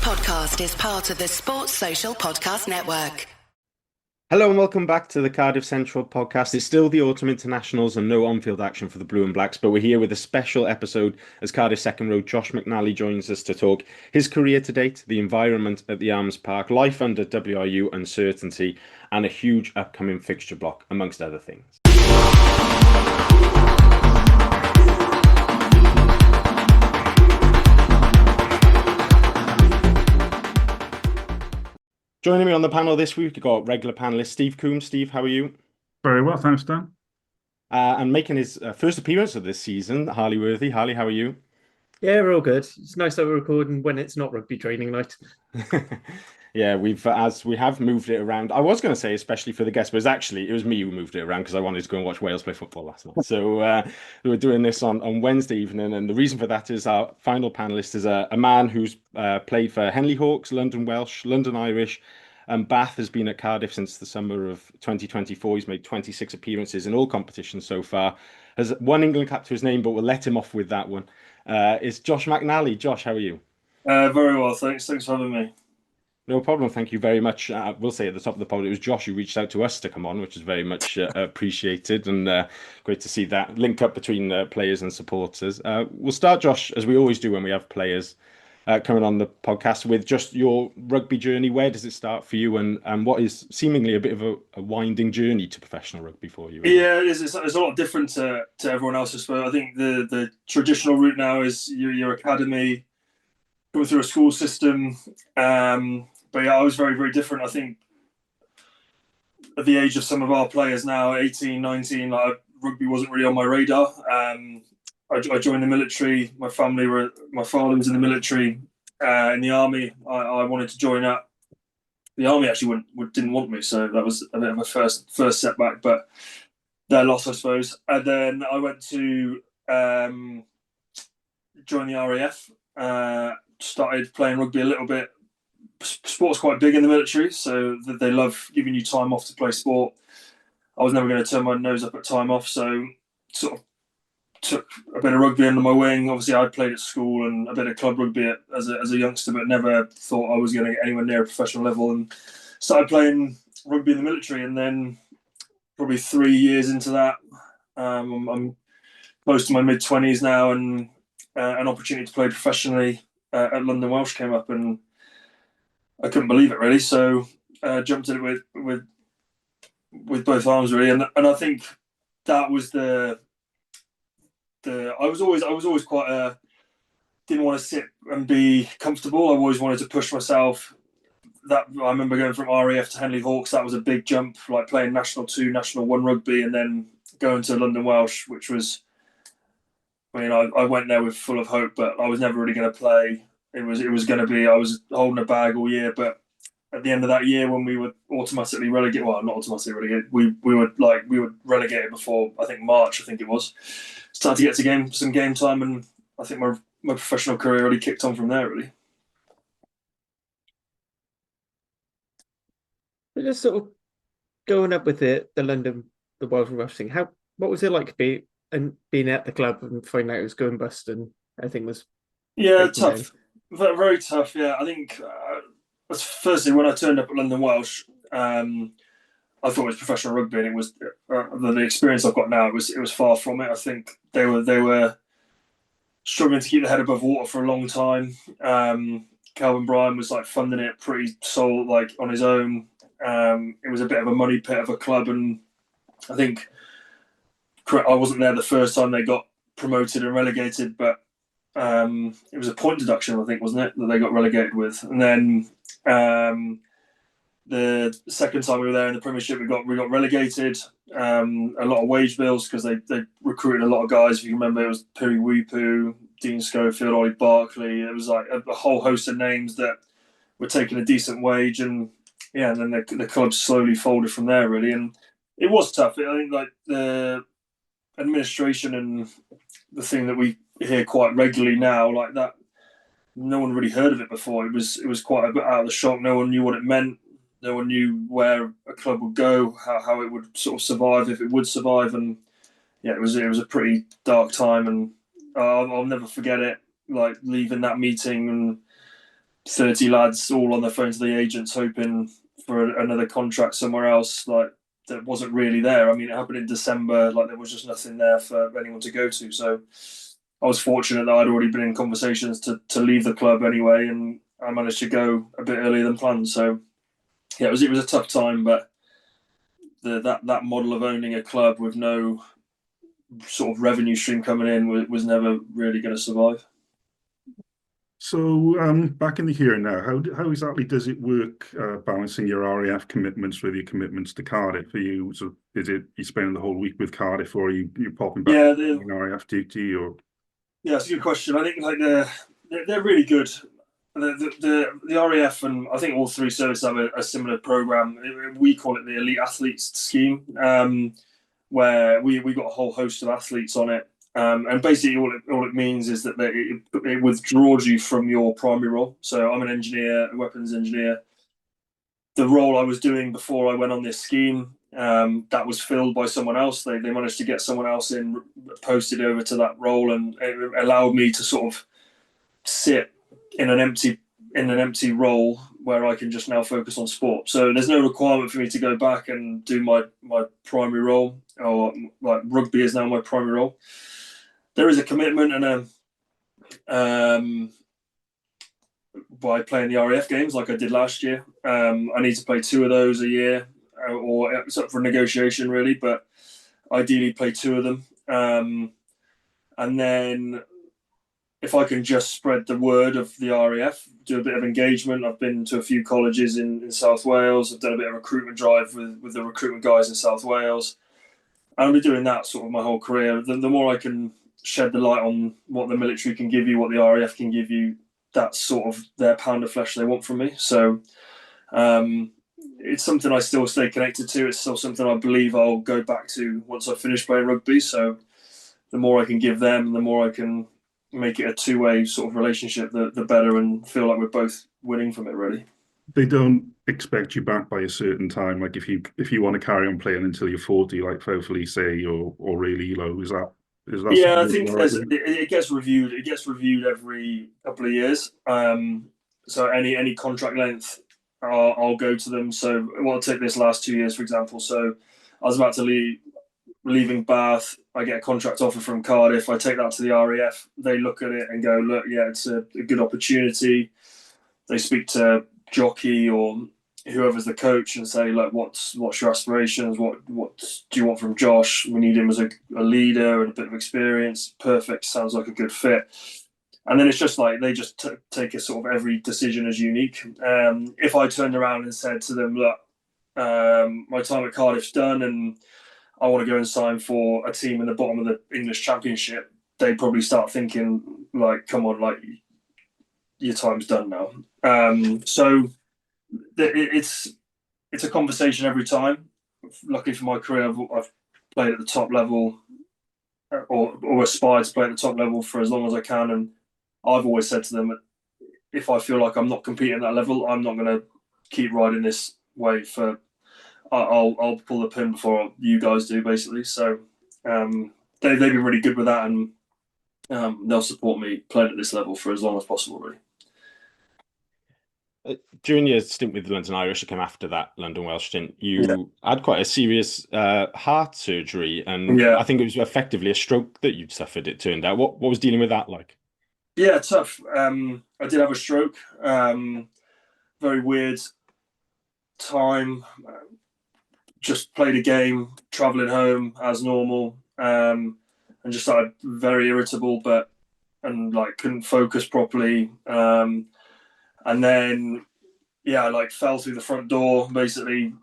podcast is part of the Sports Social Podcast Network. Hello and welcome back to the Cardiff Central podcast. It's still the autumn internationals and no on-field action for the Blue and Blacks, but we're here with a special episode as Cardiff second row Josh McNally joins us to talk his career to date, the environment at the Arms Park, life under WRU uncertainty, and a huge upcoming fixture block, amongst other things. Joining me on the panel this week, we've got regular panelist Steve Coombs. Steve, how are you? Very well, thanks, Dan. And making his first appearance of this season, Harley Worthy. Harley, how are you? Yeah, we're all good. It's nice that we're recording when it's not rugby training night. Yeah, we have moved it around. I was going to say, especially for the guests, but it was me who moved it around because I wanted to go and watch Wales play football last night. So we were doing this on Wednesday evening, and the reason for that is our final panelist is a man who's played for Henley Hawks, London Welsh, London Irish, and Bath. Has been at Cardiff since the summer of 2024. He's made 26 appearances in all competitions so far. Has one England cap to his name, but we'll let him off with that one. It's Josh McNally. Josh, how are you? Very well, thanks. Thanks for having me. No problem. Thank you very much. We'll say at the top of the pod, it was Josh who reached out to us to come on, which is very much appreciated, and great to see that link up between players and supporters. We'll start, Josh, as we always do when we have players coming on the podcast, with just your rugby journey. Where does it start for you, and what is seemingly a bit of a winding journey to professional rugby for you? Yeah, it's a lot different to everyone else, I suppose. I think the traditional route now is your academy, going through a school system. But yeah, I was very, very different. I think at the age of some of our players now, 18, 19, rugby wasn't really on my radar. I joined the military. My father was in the military, in the army. I wanted to join up. The army actually didn't want me, so that was a bit of a first setback, but their loss, I suppose. And then I went to join the RAF. Started playing rugby a little bit. Sport's quite big in the military, so they love giving you time off to play sport. I was never going to turn my nose up at time off, so sort of took a bit of rugby under my wing. Obviously, I played at school and a bit of club rugby as a youngster, but never thought I was going to get anywhere near a professional level, and started playing rugby in the military. And then probably 3 years into that, I'm close to my mid-20s now, and an opportunity to play professionally at London Welsh came up, and I couldn't believe it, really. So jumped at it with both arms, really. And I think that was I was always quite didn't want to sit and be comfortable. I always wanted to push myself. That I remember going from RAF to Henley Hawks. That was a big jump, like playing National 2, National 1 rugby, and then going to London Welsh, which was, I went there with full of hope, but I was never really going to play. It was going to be, I was holding a bag all year, but at the end of that year, when we were automatically relegated, well, not automatically relegated, we were relegated before, I think March, it was. Started to get some game time, and I think my professional career really kicked on from there, really. Just sort of going up with the Welsh Rush thing. What was it like being at the club and finding out it was going bust and everything was? Yeah, tough. Very tough, yeah. I think, firstly, when I turned up at London Welsh, I thought it was professional rugby, and it was the experience I've got now. It was far from it. I think they were struggling to keep their head above water for a long time. Calvin Bryan was funding it pretty on his own. It was a bit of a money pit of a club, and I think I wasn't there the first time they got promoted and relegated, but it was a point deduction, I think, wasn't it, that they got relegated with. And then the second time we were there in the Premiership, we got relegated. A lot of wage bills because they recruited a lot of guys. If you remember, it was Piri Wipu, Dean Schofield, Ollie Barkley. It was like a whole host of names that were taking a decent wage, and then the club slowly folded from there, really. And it was tough. I think the administration and the thing that we hear quite regularly now, like that, no one really heard of it before. It was quite a bit out of the shock. No one knew what it meant. No one knew where a club would go, how it would sort of survive, if it would survive. And yeah, it was a pretty dark time, and I'll never forget it. Like leaving that meeting and 30 lads all on the phone to the agents hoping for another contract somewhere else, like that wasn't really there. I mean, it happened in December, like there was just nothing there for anyone to go to. So I was fortunate that I'd already been in conversations to leave the club anyway, and I managed to go a bit earlier than planned. So yeah, it was a tough time, but that model of owning a club with no sort of revenue stream coming in was never really going to survive. So back in the here and now, how exactly does it work balancing your RAF commitments with your commitments to Cardiff? Are you is it you spending the whole week with Cardiff, or are you popping back in RAF duty? Or yeah, it's a good question. I think like they're really good. The RAF and I think all three services have a similar program. We call it the Elite Athletes Scheme, where we got a whole host of athletes on it. And basically, all it means is that it withdraws you from your primary role. So I'm an engineer, a weapons engineer. The role I was doing before I went on this scheme, that was filled by someone else. They managed to get someone else in, posted over to that role, and it allowed me to sort of sit in an empty role where I can just now focus on sport. So there's no requirement for me to go back and do my primary role, or like rugby is now my primary role. There is a commitment and by playing the RAF games like I did last year. I need to play 2 of those a year, or it's up for negotiation really, but ideally play 2 of them. And then if I can just spread the word of the RAF, do a bit of engagement. I've been to a few colleges in South Wales. I've done a bit of recruitment drive with the recruitment guys in South Wales. And I've been doing that sort of my whole career. The more I can shed the light on what the military can give you, what the RAF can give you, that's sort of their pound of flesh they want from me. So it's something I still stay connected to. It's still something I believe I'll go back to once I finish playing rugby. So the more I can give them, the more I can make it a two-way sort of relationship, the better, and feel like we're both winning from it, really. they don't expect you back by a certain time. Like if you want to carry on playing until you're 40, like hopefully say, or really low, is that yeah, I think it gets reviewed. It gets reviewed every couple of years. So any contract length, I'll go to them. So I'll take this last 2 years, for example. So I was about to leaving Bath. I get a contract offer from Cardiff. I take that to the RAF. They look at it and go, look, yeah, it's a good opportunity. They speak to jockey or whoever's the coach and say, look, what's your aspirations? What do you want from Josh? We need him as a leader and a bit of experience. Perfect. Sounds like a good fit. And then it's just like they just take a sort of every decision as unique. If I turned around and said to them, look, my time at Cardiff's done and I want to go and sign for a team in the bottom of the English Championship, they'd probably start thinking, like, come on, like, your time's done now. So it's a conversation every time. Luckily for my career, I've played at the top level or aspired to play at the top level for as long as I can. And I've always said to them, if I feel like I'm not competing at that level, I'm not going to keep riding this wave for. I'll pull the pin before you guys do, basically. So they've been really good with that, and they'll support me playing at this level for as long as possible, really. During your stint with the London Irish, it came after that London Welsh stint, you had quite a serious heart surgery, and I think it was effectively a stroke that you'd suffered, it turned out. What was dealing with that like? Yeah, tough. I did have a stroke. Very weird time. Just played a game, travelling home as normal, and just started very irritable, and couldn't focus properly. And then, fell through the front door, basically,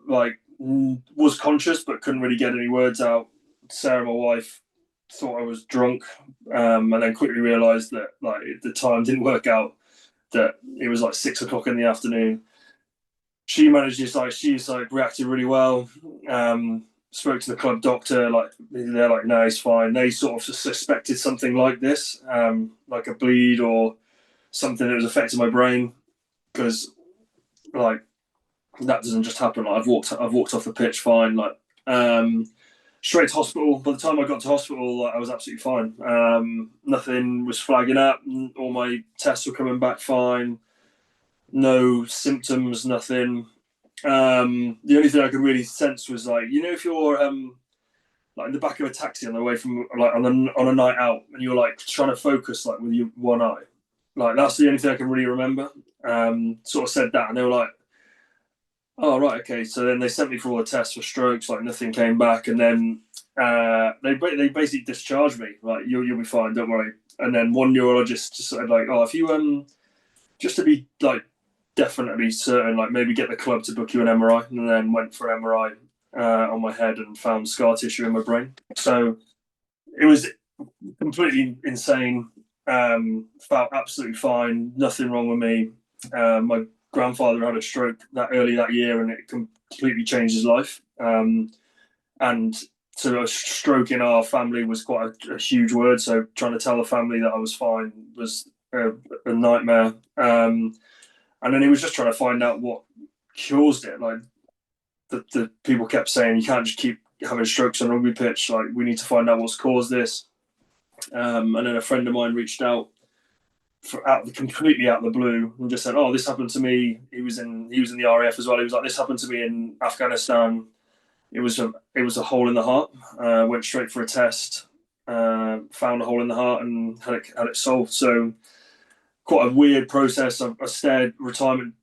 was conscious, but couldn't really get any words out. Sarah, my wife, thought I was drunk, and then quickly realised that, the time didn't work out, that it was 6 o'clock in the afternoon. She managed to, she's reacted really well. Spoke to the club doctor, they're like, no, it's fine. They sort of suspected something like this, like a bleed or something that was affecting my brain, because that doesn't just happen. I've walked off the pitch fine, straight to hospital. By the time I got to hospital, I was absolutely fine. Nothing was flagging up. All my tests were coming back fine. no symptoms, nothing. The only thing I could really sense was like, if you're like in the back of a taxi on the way from like on a night out, and you're like trying to focus like with your one eye, like that's the only thing I can really remember. Sort of said that, and they were like, "Oh right, okay." So then they sent me for all the tests for strokes, like nothing came back, and then they basically discharged me, like you'll be fine, don't worry. And then one neurologist just said like, "Oh, if you just to be like definitely certain, like maybe get the club to book you an MRI," and then went for MRI on my head and found scar tissue in my brain. So it was completely insane. Felt absolutely fine, nothing wrong with me. My grandfather had a stroke that early that year, and it completely changed his life. And so a stroke in our family was quite a huge word. So trying to tell the family that I was fine was a nightmare. And then he was just trying to find out what caused it. Like the people kept saying, you can't just keep having strokes on a rugby pitch. Like we need to find out what's caused this. And then a friend of mine reached out completely out of the blue and just said, "Oh, this happened to me." He was in the RAF as well. He was like, "This happened to me in Afghanistan. It was a hole in the heart. Went straight for a test, found a hole in the heart, and had it solved." So quite a weird process. I stared retirement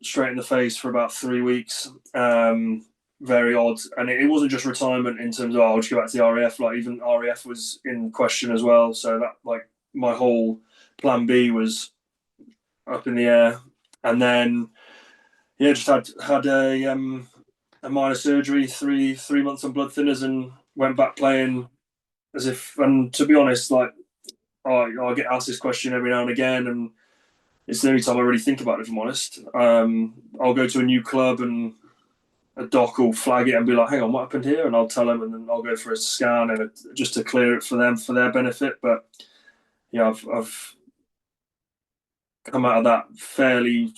straight in the face for about 3 weeks. Very odd, and it wasn't just retirement in terms of I'll just go back to the RAF. Like even RAF was in question as well. So that like my whole plan B was up in the air, and then just had a minor surgery, three months on blood thinners, and went back playing as if. And to be honest, like I get asked this question every now and again, and it's the only time I really think about it. If I'm honest, I'll go to a new club and a doc will flag it and be like, "Hang on, what happened here?" And I'll tell them, and then I'll go for a scan and just to clear it for them for their benefit. But yeah, I've come out of that fairly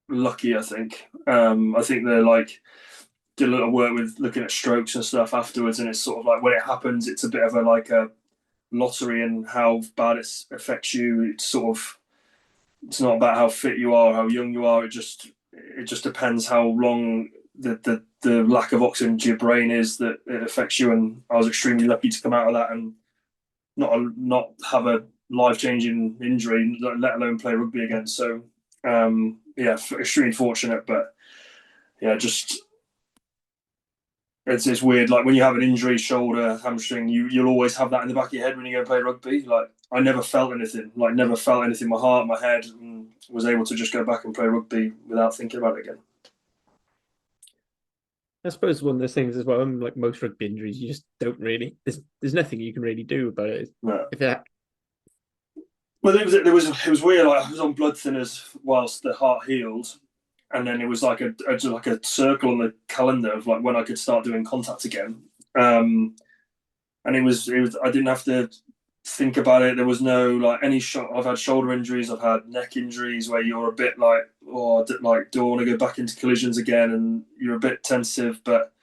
lucky, I think. I think they're like did a little work with looking at strokes and stuff afterwards, and it's sort of like when it happens, it's a bit of a lottery and how bad it affects you. It's not about how fit you are, how young you are. It just depends how long the lack of oxygen to your brain is that it affects you. And I was extremely lucky to come out of that and not have a life-changing injury, let alone play rugby again. So extremely fortunate. But yeah, just it's weird. Like when you have an injury, shoulder, hamstring, you'll always have that in the back of your head when you go play rugby. Like I never felt anything in my heart, my head, and was able to just go back and play rugby without thinking about it again. I suppose one of those things as well, like most rugby injuries, you just don't really. There's nothing you can really do about it. No. Well, it was weird. Like I was on blood thinners whilst the heart healed, and then it was like a circle on the calendar of like when I could start doing contact again. And it was I didn't have to think about it. There was no like any shot. I've had shoulder injuries. I've had neck injuries where you're a bit like, do I want to go back into collisions again? And you're a bit tentative. But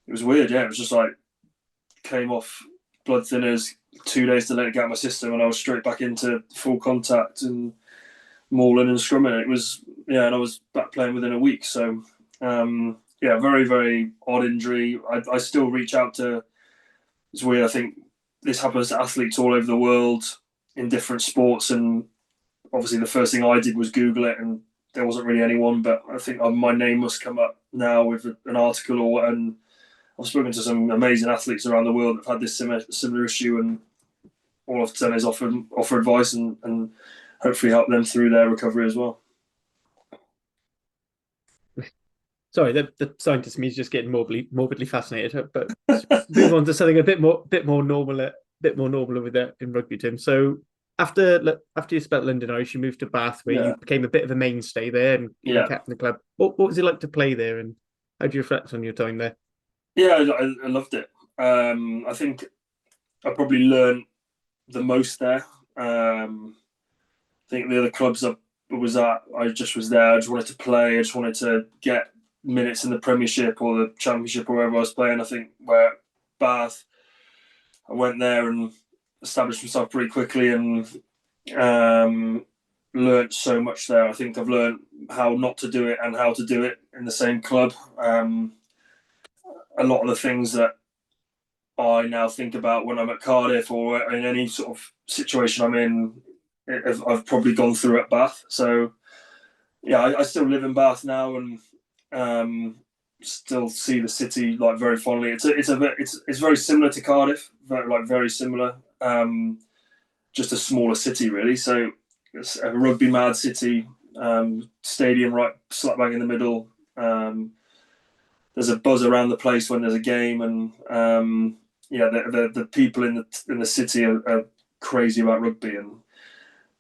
it was weird. Yeah, it was just like came off blood thinners, 2 days to let it get out of my system, and I was straight back into full contact and mauling and scrumming. It was and I was back playing within a week. So very, very odd injury. I still reach out to. It's weird. I think this happens to athletes all over the world in different sports, and obviously the first thing I did was Google it, and there wasn't really anyone. But I think my name must come up now with an article, and I've spoken to some amazing athletes around the world that have had this similar issue, and all I've done is offer advice and hopefully help them through their recovery as well. Sorry, the scientist in me is just getting morbidly fascinated. But move on to something a bit more normal with it in rugby terms. So after you spent London Irish, you moved to Bath, where you became a bit of a mainstay there and captain the club. What was it like to play there, and how do you reflect on your time there? Yeah, I loved it. I think I probably learned the most there. I think the other clubs I just was there. I just wanted to play. I just wanted to get minutes in the Premiership or the Championship or wherever I was playing. I think where Bath, I went there and established myself pretty quickly, and learnt so much there. I think I've learnt how not to do it and how to do it in the same club. A lot of the things that I now think about when I'm at Cardiff or in any sort of situation I'm in, I've probably gone through at Bath. So yeah, I still live in Bath now, and still see the city like very fondly. It's very similar to Cardiff, very similar. Just a smaller city, really. So it's a rugby mad city. Stadium right slap bang in the middle. There's a buzz around the place when there's a game, and the people in the city are crazy about rugby. And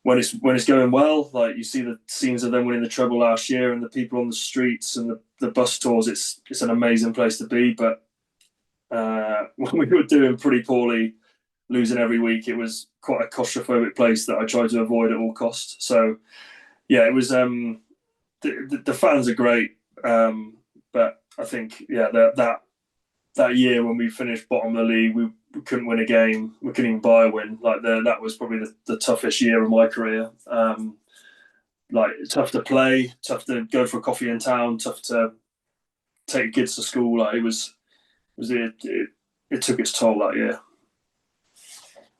when it's going well, like you see the scenes of them winning the treble last year, and the people on the streets and the bus tours, it's an amazing place to be. But when we were doing pretty poorly, losing every week, it was quite a claustrophobic place that I tried to avoid at all costs. So yeah, it was the fans are great, but I think that year when we finished bottom of the league, we couldn't win a game. We couldn't even buy a win. Like that was probably the toughest year of my career. Like tough to play, tough to go for a coffee in town, tough to take kids to school. Like it took its toll that year.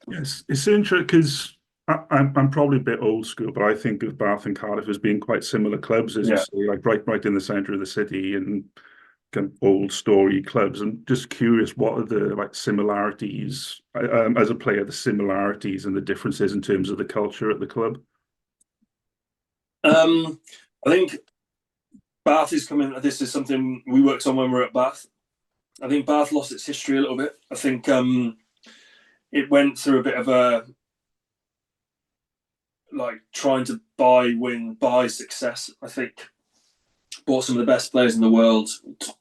Yes, it's interesting because I'm probably a bit old school, but I think of Bath and Cardiff as being quite similar clubs, as you say, like right in the centre of the city, and kind of old story clubs. I'm just curious, what are the similarities as a player, the similarities and the differences in terms of the culture at the club? I think Bath is coming. This is something we worked on when we were at Bath. I think Bath lost its history a little bit. I think it went through a bit of a trying to buy success. I think bought some of the best players in the world.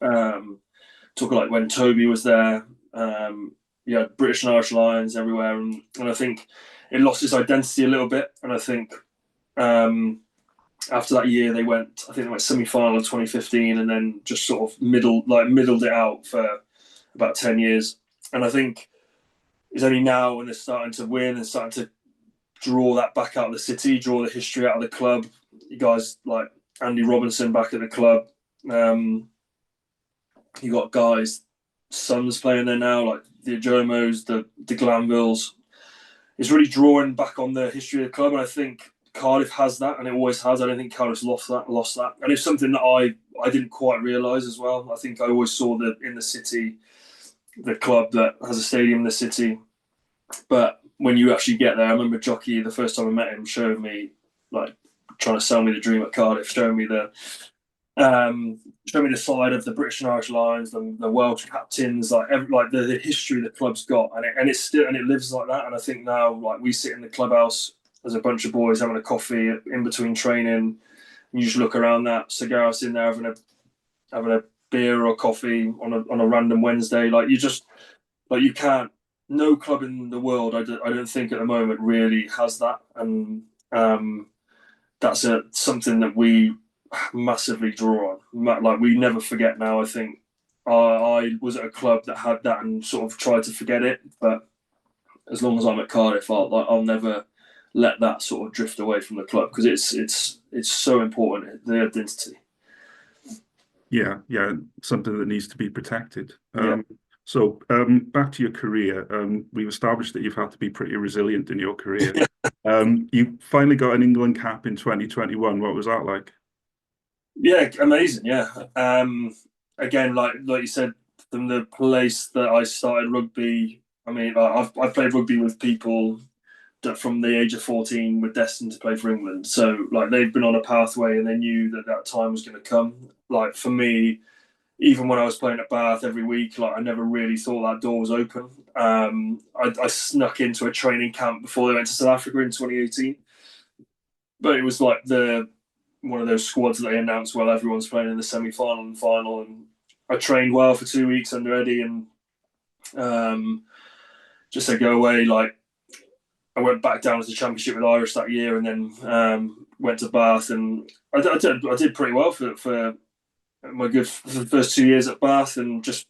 Talk like when Toby was there. British and Irish Lions everywhere, and I think it lost its identity a little bit. And I think after that year, they went semi-final in 2015, and then just sort of middled it out for about 10 years. And I think it's only now when they're starting to win and starting to draw that back out of the city, draw the history out of the club. You guys like Andy Robinson back at the club. You got guys, sons playing there now, like the Ajomos, the Glanvilles. It's really drawing back on the history of the club, and I think Cardiff has that, and it always has. I don't think Cardiff's lost that, and it's something that I didn't quite realise as well. I think I always saw that in the city, the club that has a stadium in the city, but when you actually get there, I remember Jockey, the first time I met him, showed me, trying to sell me the dream at Cardiff, showing me the side of the British and Irish Lions, the Welsh captains, the history the club's got, and it lives like that. And I think now, we sit in the clubhouse as a bunch of boys having a coffee in between training, and you just look around that cigar house in there having a beer or coffee on a random Wednesday. You can't. No club in the world, I don't think at the moment really has that, and that's something that we massively draw on. We never forget now. I think I was at a club that had that and sort of tried to forget it, but as long as I'm at Cardiff, I'll never let that sort of drift away from the club, because it's so important, the identity. Yeah, something that needs to be protected. So back to your career, we've established that you've had to be pretty resilient in your career. You finally got an England cap in 2021. What was that like? Yeah, amazing. Yeah. Again, like you said, from the place that I started rugby, I mean, I've played rugby with people that from the age of 14 were destined to play for England. So they've been on a pathway, and they knew that time was going to come. For me, even when I was playing at Bath every week, I never really thought that door was open. I snuck into a training camp before they went to South Africa in 2018. But it was one of those squads that they announced, well, everyone's playing in the semi-final and final. And I trained well for 2 weeks under Eddie, and just to go away, I went back down to the Championship with Irish that year, and then went to Bath, and I did pretty well for my good first 2 years at Bath, and just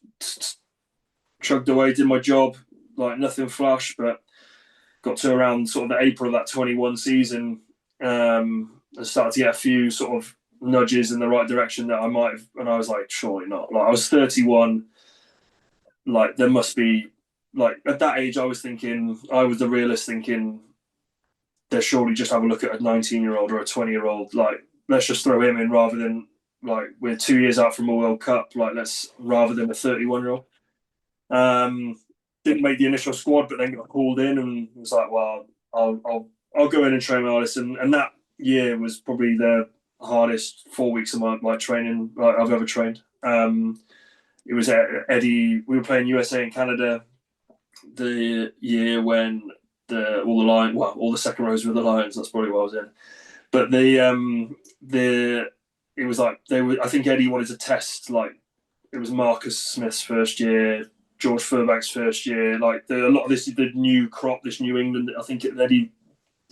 chugged away, did my job, nothing flash. But got to around sort of the April of that 21 season, I started to get a few sort of nudges in the right direction that I might have, and I was like, surely not. Like I was 31, like there must be, like at that age I was the realist thinking, they surely just have a look at a 19-year-old or a 20-year-old, like let's just throw him in rather than, like we're 2 years out from a World Cup, like let's, rather than a 31-year-old. Didn't make the initial squad, but then got called in and was like, well, I'll go in and train my hardest, and that year was probably the hardest 4 weeks of my training I've ever trained. It was Eddie. We were playing USA and Canada the year when all the second rows were the Lions. That's probably what I was in. But it was like I think Eddie wanted to test, like it was Marcus Smith's first year, George Furback's first year, like a lot of the new crop, this New England. I think Eddie,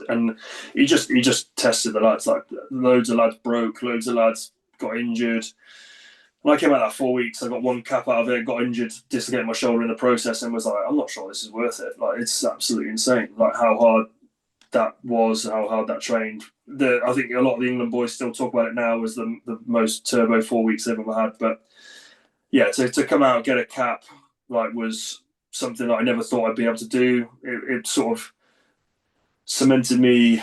and he just tested the lads. Like loads of lads broke, loads of lads got injured. When I came out that 4 weeks, I got one cap out of it, got injured, dislocated my shoulder in the process, and was like, I'm not sure this is worth it. Like it's absolutely insane. Like how hard that was, how hard that trained. I think a lot of the England boys still talk about it now as the most turbo 4 weeks they've ever had. But yeah, to come out and get a cap like was something that I never thought I'd be able to do. It sort of cemented me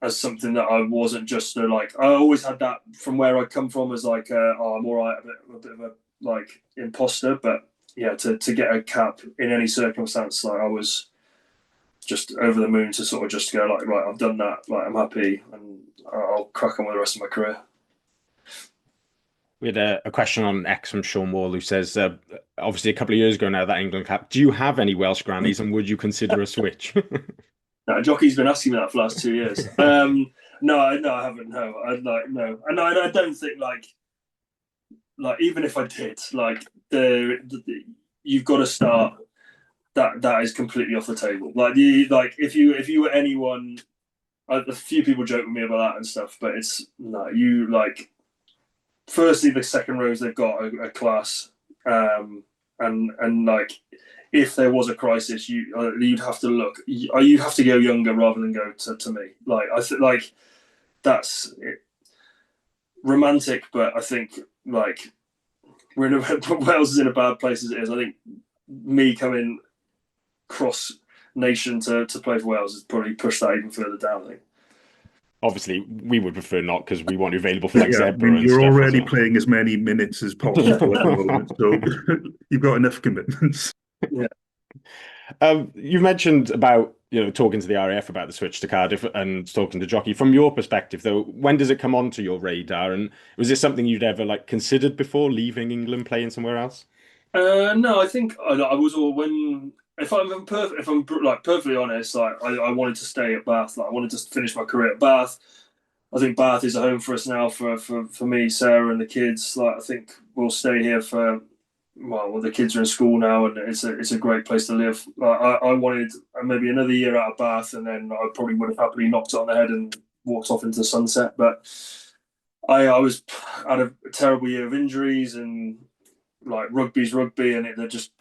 as something that I wasn't just like, I always had that from where I come from as like, I'm all right, a bit of a like imposter. But yeah, to get a cap in any circumstance, like I was just over the moon to sort of just go like, right, I've done that, like I'm happy and I'll crack on with the rest of my career. We had a question on X from Sean Wall who says, obviously a couple of years ago now, that England cap, do you have any Welsh grannies and would you consider a switch? No, Jockey's been asking me that for the last 2 years. No, I haven't. No, no, and I don't think like even if I did, like you've got to start. That is completely off the table. If you were anyone, a few people joke with me about that and stuff, but it's no. You like, firstly, the second rows they've got a class, and like, if there was a crisis, you'd have to look. You have to go younger rather than go to me. Like I think like that's it. Romantic, but I think like Wales is in a bad place as it is. I think me coming cross nation to play for Wales has probably pushed that even further down, I think. Obviously, we would prefer not because we want you available for like Zebra. I mean, you're stuff already well. playing as many minutes as possible at the moment, so you've got enough commitments. Yeah. You've mentioned about talking to the RAF about the switch to Cardiff and talking to Jockey. From your perspective, though, when does it come onto your radar? And was this something you'd ever like considered before leaving England, playing somewhere else? No, I think I was all when. If I'm like perfectly honest, like I wanted to stay at Bath. Like I wanted to finish my career at Bath. I think Bath is a home for us now for me, Sarah, and the kids. Like I think we'll stay here for the kids are in school now, and it's a great place to live. Like, I wanted maybe another year out of Bath, and then I probably would have happily knocked it on the head and walked off into the sunset. But I was had a terrible year of injuries and. Like rugby's rugby, and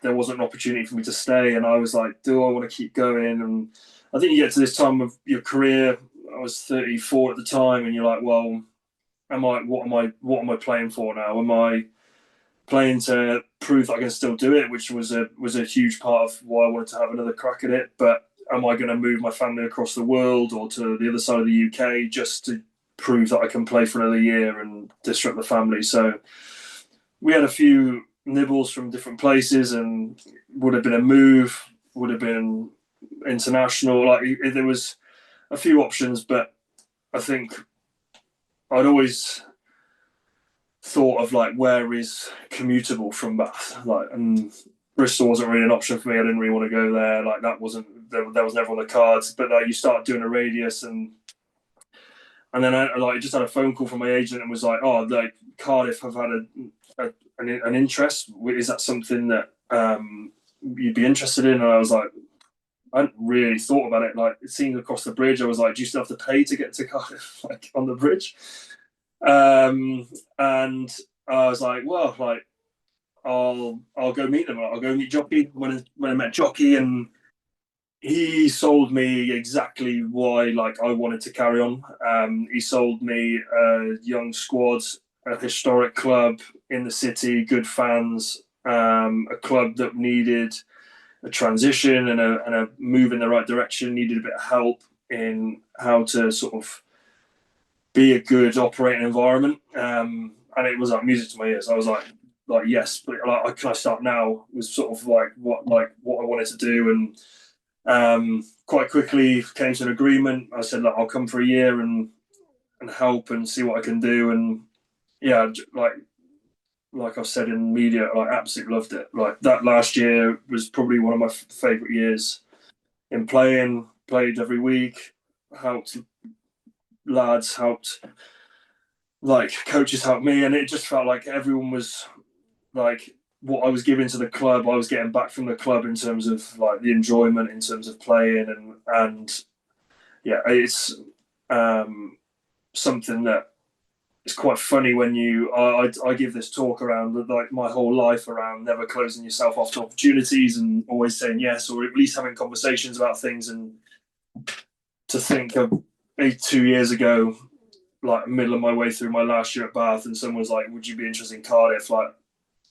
there wasn't an opportunity for me to stay, and I was like, do I want to keep going? And I think you get to this time of your career. I was 34 at the time, and you're like, well, what am I playing for now? Am I playing to prove that I can still do it, which was a huge part of why I wanted to have another crack at it. But am I going to move my family across the world or to the other side of the UK just to prove that I can play for another year and disrupt the family? So we had a few nibbles from different places, and would have been a move, would have been international. Like there was a few options, but I think I'd always thought of like where is commutable from Bath, like, and Bristol wasn't really an option for me. I didn't really want to go there. Like that was never on the cards. But you start doing a radius, and then I just had a phone call from my agent and was like, oh, like Cardiff have had an interest. Is that something that you'd be interested in? And I was like, I hadn't really thought about it. Like it seemed across the bridge, I was like, do you still have to pay to get to Cardiff, like on the bridge? And I was like, well, like I'll go meet them. I'll go meet Jockey. When I met Jockey, and he sold me exactly why like I wanted to carry on. He sold me a young squad, a historic club in the city, good fans, a club that needed a transition and a move in the right direction, needed a bit of help in how to sort of be a good operating environment. And it was like music to my ears. I was like yes, but like, can I start now? Was sort of like what I wanted to do, and quite quickly came to an agreement. I said, look, I'll come for a year and help and see what I can do. And yeah, like I've said in media, I absolutely loved it. Like that last year was probably one of my favourite years in playing. Played every week, helped lads, helped like coaches helped me, and it just felt like everyone was like what I was giving to the club, I was getting back from the club in terms of like the enjoyment, in terms of playing, and yeah, it's something that it's quite funny when I give this talk around like my whole life around never closing yourself off to opportunities and always saying yes, or at least having conversations about things. And to think of 2 years ago, like middle of my way through my last year at Bath, and someone was like, would you be interested in Cardiff? Like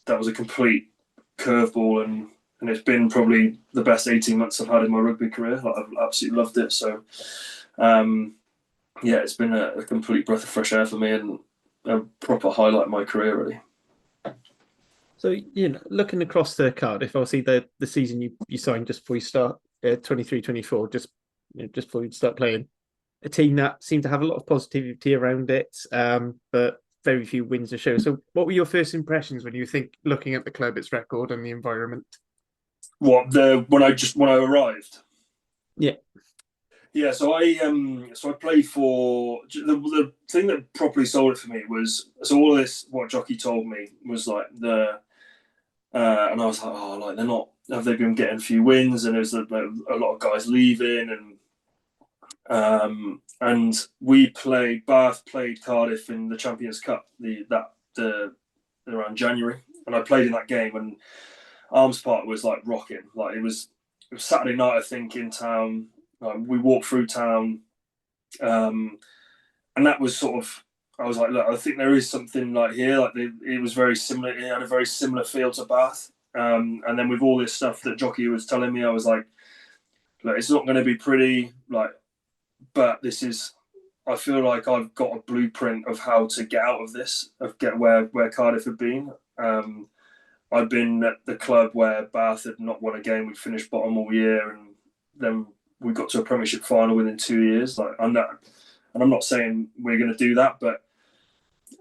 that was a complete curveball, and it's been probably the best 18 months I've had in my rugby career. Like, I've absolutely loved it. So yeah, it's been a complete breath of fresh air for me and a proper highlight of my career, really. So, looking across the Cardiff, obviously the season you signed just before you start 23-24, just before you start playing, a team that seemed to have a lot of positivity around it, but very few wins to show. So what were your first impressions when you think looking at the club, its record and the environment? When I arrived? Yeah, so I played for the thing that properly sold it for me was all this. What Jockey told me was like and I was like, oh, like they're not. Have they been getting a few wins? And there's a lot of guys leaving, and Bath played Cardiff in the Champions Cup around January, and I played in that game, and Arms Park was like rocking. Like it was Saturday night, I think, in town. We walked through town, and that was sort of. I was like, look, I think there is something like here. Like it was very similar. It had a very similar feel to Bath. And then with all this stuff that Jockey was telling me, I was like, look, it's not going to be pretty. Like, but this is. I feel like I've got a blueprint of how to get out of this, of get where Cardiff had been. I'd been at the club where Bath had not won a game. We finished bottom all year, and then we got to a Premiership final within 2 years. Like I'm not saying we're going to do that, but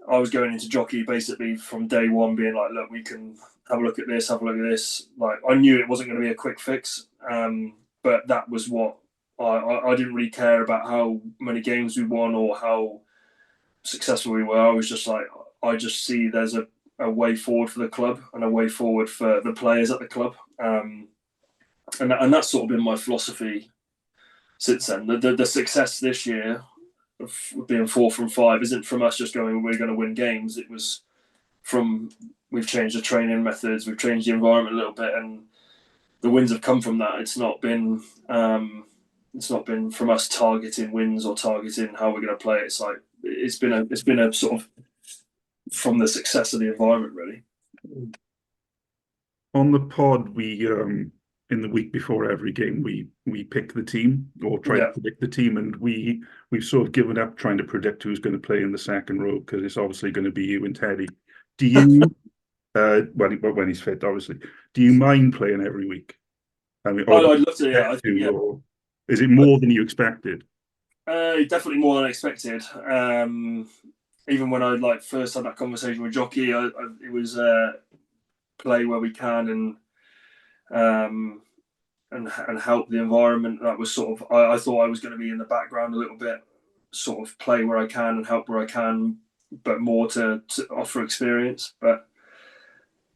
I was going into Jockey basically from day one, being like, look, we can have a look at this, have a look at this. Like I knew it wasn't going to be a quick fix, but that was what I didn't really care about how many games we won or how successful we were. I was just like, I just see there's a way forward for the club and a way forward for the players at the club. And that's sort of been my philosophy since then. The success this year of being 4 from 5 isn't from us just going, we're going to win games. It was from, we've changed the training methods, we've changed the environment a little bit, and the wins have come from that. It's not been from us targeting wins or targeting how we're going to play. It's like it's been a sort of from the success of the environment, really. On the pod, we in the week before every game, we pick the team or try to predict the team, and we've sort of given up trying to predict who's going to play in the second row because it's obviously going to be you and Teddy. Do you, when he's fit, obviously, do you mind playing every week? I mean, I'd love to. Yeah, I think, yeah. Or is it more than you expected? Definitely more than I expected. Even when I first had that conversation with Jockey, it was play where we can and help the environment. That was sort of I thought I was going to be in the background a little bit, sort of play where I can and help where I can, but more to offer experience. But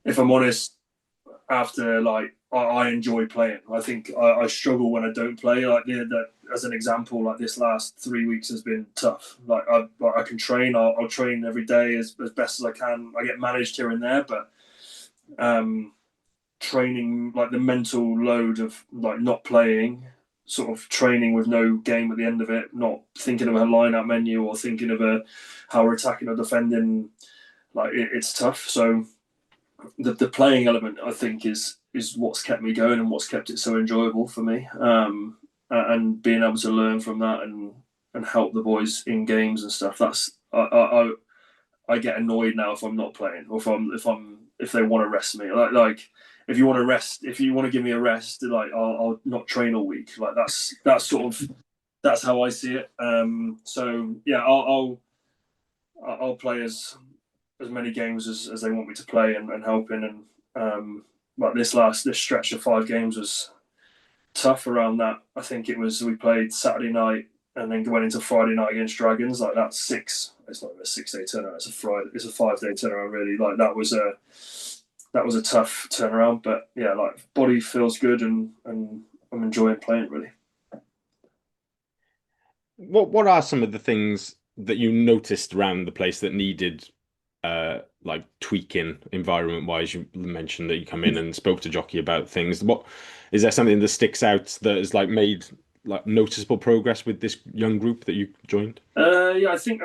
if I'm honest, after I enjoy playing. I think I struggle when I don't play. Like as an example, like this last 3 weeks has been tough. Like I can train. I'll train every day as best as I can. I get managed here and there, but training, like the mental load of like not playing sort of training with no game at the end of it, not thinking of a line-out menu or thinking of how we're attacking or defending. Like it's tough. So the playing element, I think, is what's kept me going and what's kept it so enjoyable for me. And being able to learn from that and help the boys in games and stuff. That's I get annoyed now if I'm not playing, or if they want to rest me. Like if you want to give me a rest, like I'll not train all week. Like that's how I see it. So yeah, I'll play as many games as they want me to play and helping. And like this stretch of 5 games was tough around that. I think we played Saturday night and then went into Friday night against Dragons. Like that's 6. It's not even a 6-day turnaround. It's a 5-day turnaround. Really, like that was a tough turnaround. But yeah, like body feels good and I'm enjoying playing really. What are some of the things that you noticed around the place that needed like tweaking environment wise? You mentioned that you come in and spoke to Jockey about things. What is there something that sticks out that has like made like noticeable progress with this young group that you joined? Yeah, I think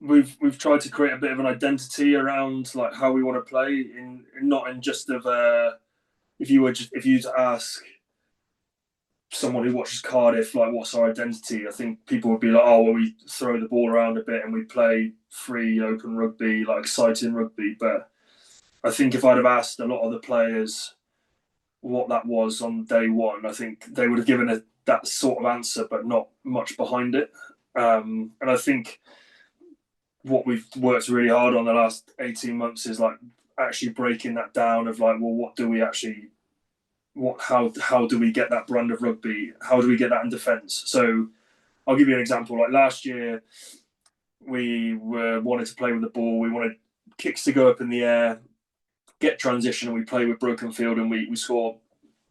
we've tried to create a bit of an identity around like how we want to play in not in just of if you to ask someone who watches Cardiff, like what's our identity? I think people would be like, oh, well, we throw the ball around a bit and we play free, open rugby, like exciting rugby. But I think if I'd have asked a lot of the players what that was on day one, I think they would have given that sort of answer, but not much behind it. And I think what we've worked really hard on the last 18 months is like actually breaking that down of like, well, what do we actually how do we get that brand of rugby? How do we get that in defence? So I'll give you an example. Like last year, we wanted to play with the ball. We wanted kicks to go up in the air, get transition, and we play with broken field, and we score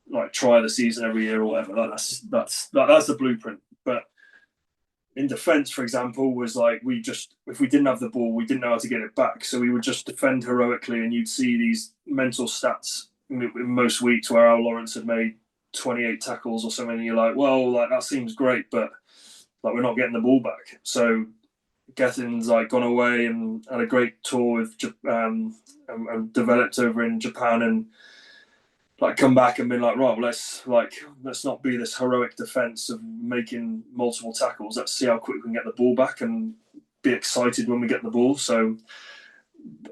like try of the season every year or whatever. Like that's the blueprint. But in defence, for example, was like if we didn't have the ball, we didn't know how to get it back. So we would just defend heroically, and you'd see these mental stats in most weeks where Al Lawrence had made 28 tackles or something, and you're like, well, like that seems great, but like we're not getting the ball back. So Gethin's like gone away and had a great tour with and developed over in Japan, and like come back and been like, right, well, let's not be this heroic defense of making multiple tackles. Let's see how quick we can get the ball back and be excited when we get the ball. So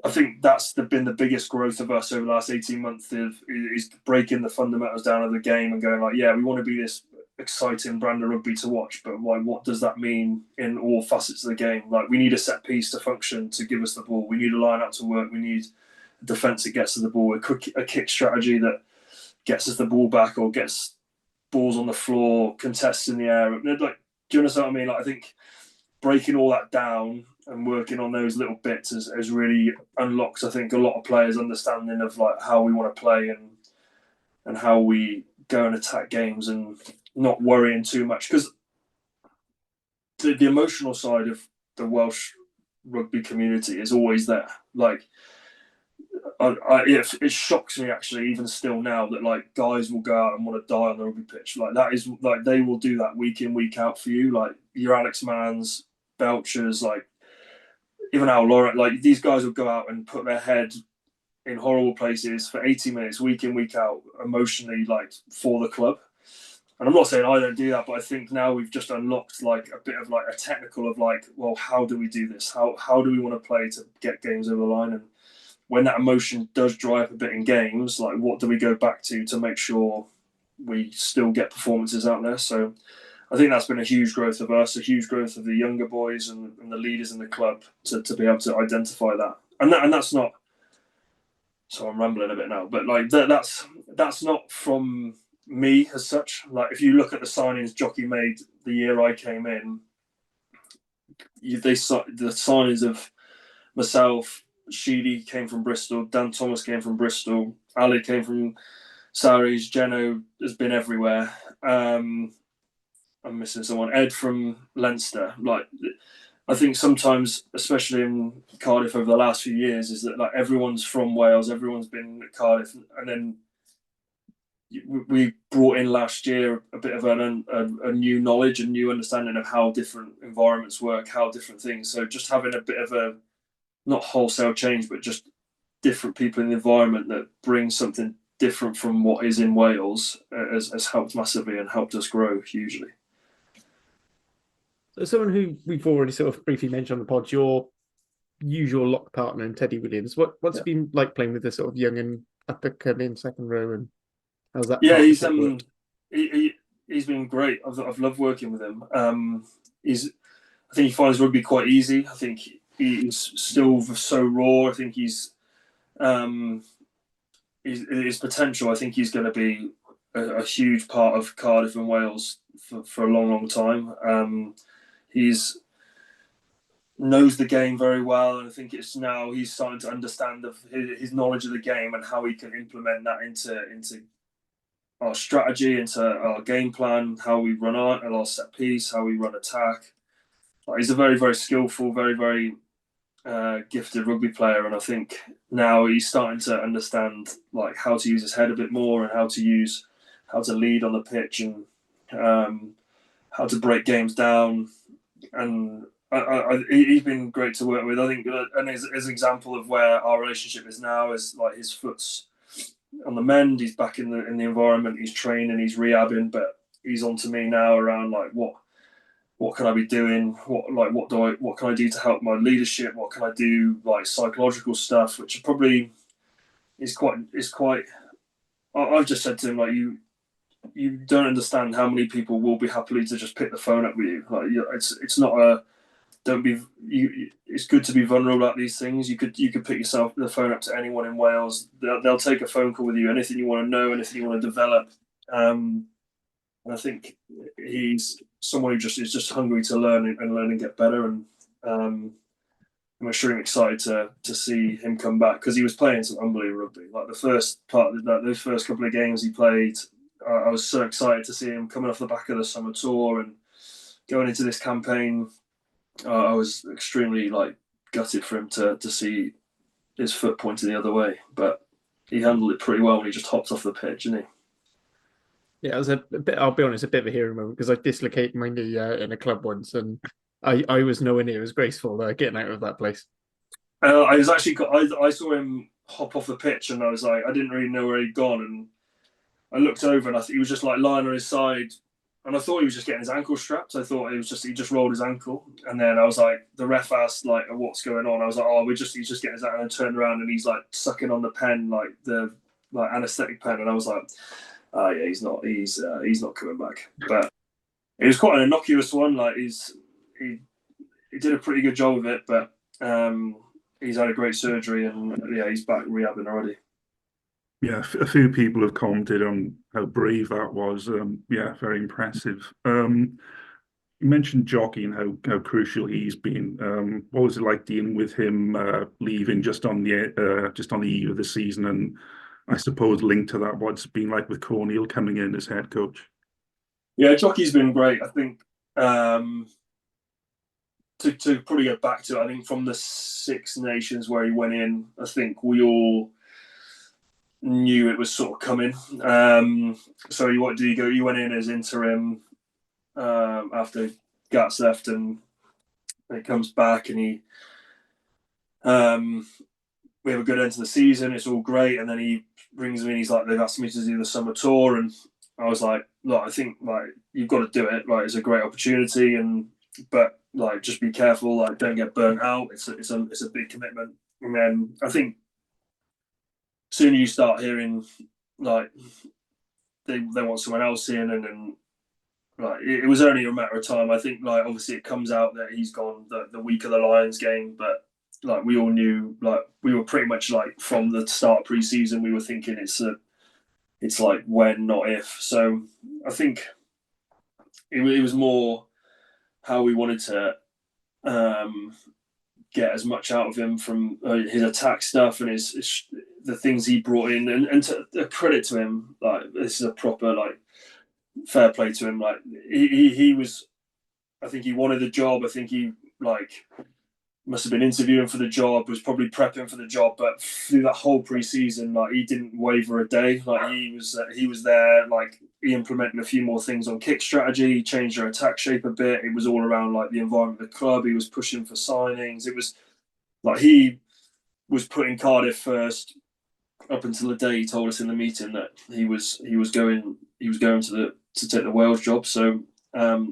I think that's been the biggest growth of us over the last 18 months is breaking the fundamentals down of the game and going like, yeah, we want to be this exciting brand of rugby to watch, but like, what does that mean in all facets of the game? Like, we need a set piece to function to give us the ball. We need a line out to work. We need a defence that gets to the ball, a kick strategy that gets us the ball back or gets balls on the floor, contests in the air. Like, do you understand what I mean? Like, I think breaking all that down and working on those little bits has really unlocked, I think, a lot of players' understanding of like how we want to play and how we go and attack games and not worrying too much, because the emotional side of the Welsh rugby community is always there. Like, it shocks me actually, even still now, that like guys will go out and want to die on the rugby pitch. Like that is like they will do that week in, week out for you. Like your Alex Manns, Belchers, like even Al Laurent, like these guys will go out and put their head in horrible places for 80 minutes, week in, week out, emotionally, like for the club. And I'm not saying I don't do that, but I think now we've just unlocked like a bit of like a technical of like, well, how do we do this? How do we want to play to get games over the line? And when that emotion does dry up a bit in games, like what do we go back to make sure we still get performances out there? So I think that's been a huge growth of us, a huge growth of the younger boys and the leaders in the club to be able to identify that. And that's not, so I'm rambling a bit now, but like that's not from me as such. Like if you look at the signings Jockey made the year I came in, the signings of myself, Sheedy came from Bristol, Dan Thomas came from Bristol, Ali came from Saris, Geno has been everywhere. I'm missing someone. Ed from Leinster. Like, I think sometimes, especially in Cardiff over the last few years, is that like everyone's from Wales, everyone's been at Cardiff, and then we brought in last year a bit of a new knowledge and new understanding of how different environments work, how different things. So just having a bit of a, not wholesale change, but just different people in the environment that bring something different from what is in Wales has helped massively and helped us grow hugely. So someone who we've already sort of briefly mentioned on the pod, your usual lock partner and Teddy Williams. What's it been like playing with the sort of young and up and coming second row, and how's that? Yeah, he's been great. I've loved working with him. I think he finds rugby quite easy. I think he's still so raw. I think his potential. I think he's going to be a huge part of Cardiff and Wales for a long time. He's knows the game very well, and I think it's now he's starting to understand his knowledge of the game and how he can implement that into our strategy, into our game plan, how we run our set piece, how we run attack. He's a very, very skillful, very, very gifted rugby player, and I think now he's starting to understand like how to use his head a bit more and how to lead on the pitch and how to break games down. And he's been great to work with. I think, and as an example of where our relationship is now is like his foot's on the mend. He's back in the environment. He's training. He's rehabbing, but he's on to me now around like what can I be doing? What can I do to help my leadership? What can I do like psychological stuff, which probably is quite. I've just said to him like you don't understand how many people will be happily to just pick the phone up with you. Like it's not a don't be you. It's good to be vulnerable about these things. You could pick the phone up to anyone in Wales. They'll take a phone call with you. Anything you want to know, anything you want to develop. And I think he's someone who is just hungry to learn and get better. And I'm extremely excited to see him come back because he was playing some unbelievable rugby. Like the first part of those first couple of games he played, I was so excited to see him coming off the back of the summer tour and going into this campaign. I was extremely like gutted for him to see his foot pointing the other way, but he handled it pretty well when he just hopped off the pitch, didn't he? Yeah, it was a bit. I'll be honest, a bit of a hero moment because I dislocated my knee in a club once, and I was nowhere near as graceful getting out of that place. I saw him hop off the pitch, and I was like, I didn't really know where he'd gone, and I looked over, and I think he was just like lying on his side. And I thought he was just getting his ankle strapped. I thought he just rolled his ankle. And then I was like, the ref asked like, what's going on? I was like, he's just getting his ankle, and turned around and he's like sucking on the pen, like the anesthetic pen. And I was like, yeah, he's not coming back. But it was quite an innocuous one. Like he did a pretty good job of it, but he's had a great surgery and yeah, he's back rehabbing already. Yeah, a few people have commented on how brave that was. Yeah, very impressive. You mentioned Jockey and how crucial he's been. What was it like dealing with him leaving just on the eve of the season? And I suppose linked to that, what's been like with Cornel coming in as head coach? Yeah, Jockey's been great. I think to probably get back to it, I think from the Six Nations where he went in, I think we all knew it was sort of coming. So what did he go? He went in as interim after Gats left, and he comes back and we have a good end to the season. It's all great, and then he brings me. He's like, they've asked me to do the summer tour, and I was like, look, I think like you've got to do it. Like it's a great opportunity, but like just be careful. Like don't get burnt out. It's a big commitment. And then I think soon you start hearing like they want someone else in, and then like it was only a matter of time. I think like obviously it comes out that he's gone the week of the Lions game, but like we all knew, like we were pretty much like from the start of pre-season we were thinking it's like when, not if. So I think it was more how we wanted to get as much out of him from his attack stuff and his the things he brought in, and to credit to him, like this is a proper like fair play to him. Like he was, I think he wanted the job. I think he like must have been interviewing for the job, was probably prepping for the job, but through that whole pre-season, like, he didn't waver a day. Like, he was there. Like, he implemented a few more things on kick strategy. He changed our attack shape a bit. It was all around like the environment of the club. He was pushing for signings. It was like he was putting Cardiff first up until the day he told us in the meeting that he was going to take the Wales job. So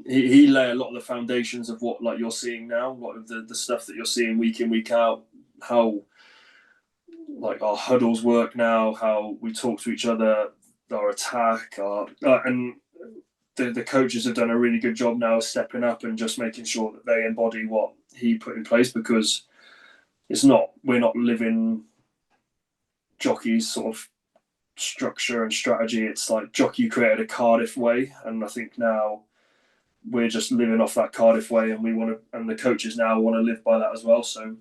he lay a lot of the foundations of what, like, you're seeing now, a lot of the stuff that you're seeing week in, week out, how like our huddles work now, how we talk to each other, our attack, and the coaches have done a really good job now of stepping up and just making sure that they embody what he put in place, because we're not living Jockey's sort of structure and strategy. It's like Jockey created a Cardiff way, and I think now we're just living off that Cardiff way, and and the coaches now want to live by that as well. So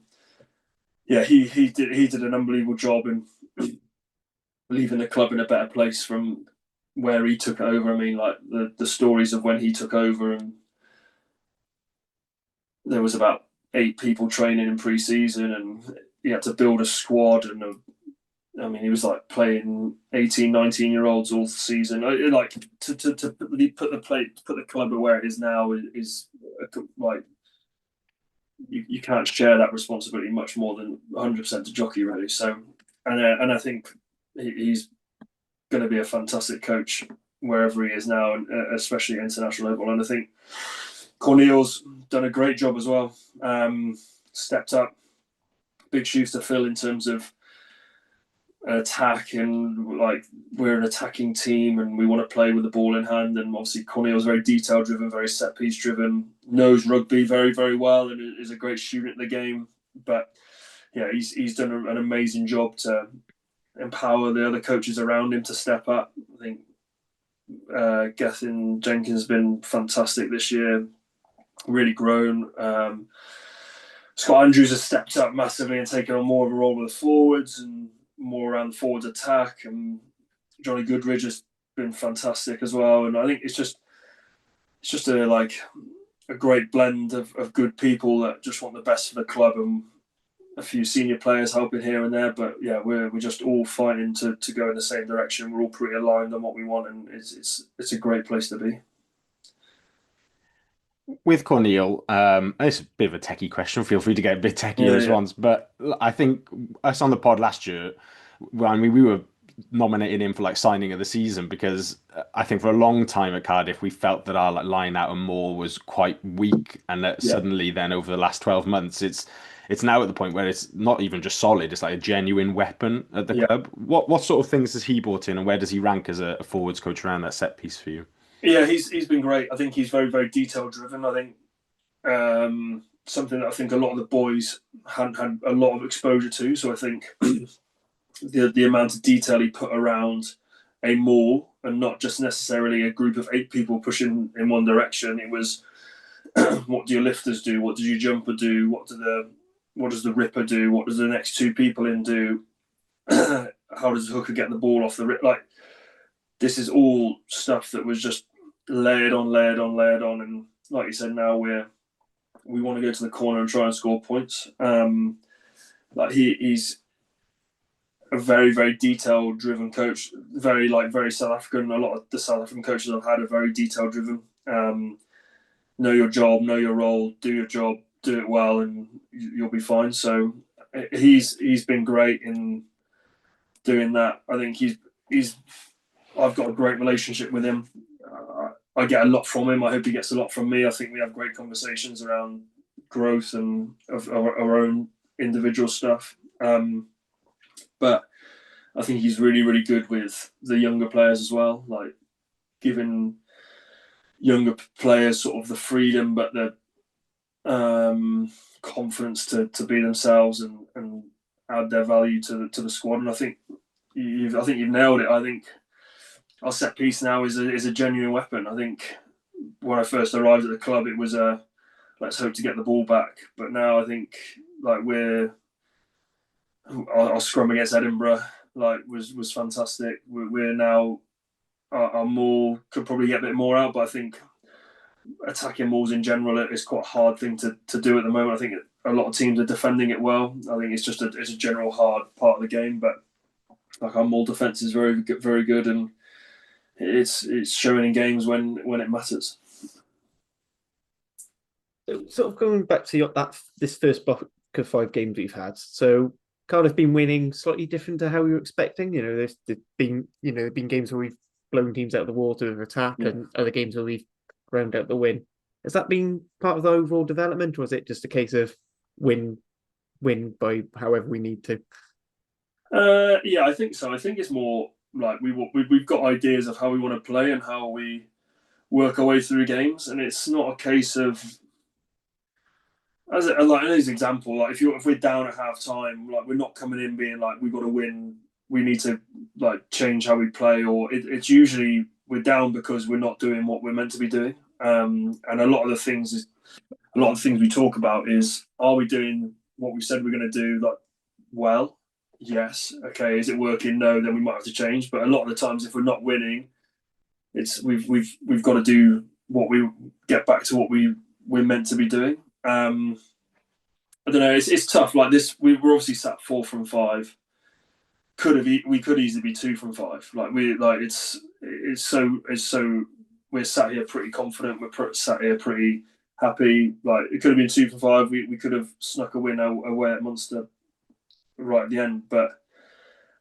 yeah, he did an unbelievable job in leaving the club in a better place from where he took over. I mean, like, the stories of when he took over, and there was about 8 people training in pre-season, and he had to build a squad, and I mean, he was like playing 18, 19-year-olds all season. Like, to put the club where it is now is like, you can't share that responsibility much more than 100% to Jockey, really. So, and I think he's going to be a fantastic coach wherever he is now, and especially at international level. And I think Corneil's done a great job as well. Stepped up, big shoes to fill in terms of attack, and like, we're an attacking team and we want to play with the ball in hand. And obviously Corneil's very detail driven, very set piece driven, knows rugby very, very well, and is a great student of the game. But yeah, he's done an amazing job to empower the other coaches around him to step up. I think Gethin Jenkins has been fantastic this year, really grown. Scott Andrews has stepped up massively and taken on more of a role with the forwards and more around the forwards attack, and Johnny Goodridge has been fantastic as well. And I think it's just a great blend of good people that just want the best for the club, and a few senior players helping here and there. But yeah, we're just all fighting to go in the same direction. We're all pretty aligned on what we want, and it's a great place to be. With Corneil, it's a bit of a techie question. Feel free to get a bit techie response. But I think us on the pod last year, I mean, we were nominating him for like signing of the season, because I think for a long time at Cardiff we felt that our line out and more was quite weak, and that suddenly then over the last 12 months it's now at the point where it's not even just solid, it's like a genuine weapon at the club. What sort of things has he brought in, and where does he rank as a forwards coach around that set piece for you? Yeah, he's been great. I think he's very, very detail driven. I think something that I think a lot of the boys hadn't had a lot of exposure to. So I think the amount of detail he put around a maul, and not just necessarily a group of 8 people pushing in one direction. It was what do your lifters do? What does your jumper do? What does the ripper do? What does the next 2 people in do? How does the hooker get the ball off the rip? Like, this is all stuff that was just layered on. And like you said, now we want to go to the corner and try and score points. Like, he's a very, very detail driven coach, very South African. A lot of the South African coaches I've had are very detail driven. Know your job, know your role, do your job, do it well, and you'll be fine. So he's been great in doing that. I think I've got a great relationship with him. I get a lot from him. I hope he gets a lot from me. I think we have great conversations around growth and of our own individual stuff. But I think he's really, really good with the younger players as well, like giving younger players sort of the freedom, but the confidence to be themselves and add their value to the squad. And I think you've nailed it. I think our set piece now is a genuine weapon. I think when I first arrived at the club, it was let's hope to get the ball back. But now I think like our scrum against Edinburgh was fantastic. We're now our maul could probably get a bit more out, but I think attacking Wolves in general is quite a hard thing to do at the moment. I think a lot of teams are defending it well. I think it's just it's a general hard part of the game, but like our Maul defense is very good, and it's showing in games when it matters. So, sort of going back to this first block of 5 games we've had. So Cardiff been winning slightly different to how we were expecting. There's been games where we've blown teams out of the water with attack, and other games where we've ground out the win. Has that been part of the overall development, or is it just a case of win by however we need to? Yeah, I think so. I think it's more like we've got ideas of how we want to play and how we work our way through games, and it's not a case of as an example. Like if we're down at half time, like we're not coming in being like we've got to win. We need to like change how we play, or it's usually we're down because we're not doing what we're meant to be doing. And a lot of the things we talk about is, are we doing what we said we're going to do? Like, well, yes, okay. Is it working? No, then we might have to change. But a lot of the times, if we're not winning, it's we've got to do what we get back to what we're meant to be doing. I don't know. It's tough. Like this, we're obviously sat 4 from 5. We could easily be 2 from 5. Like it's so we're sat here pretty confident. We're sat here pretty happy. Like it could have been 2 from 5. We could have snuck a win away at Munster right at the end. But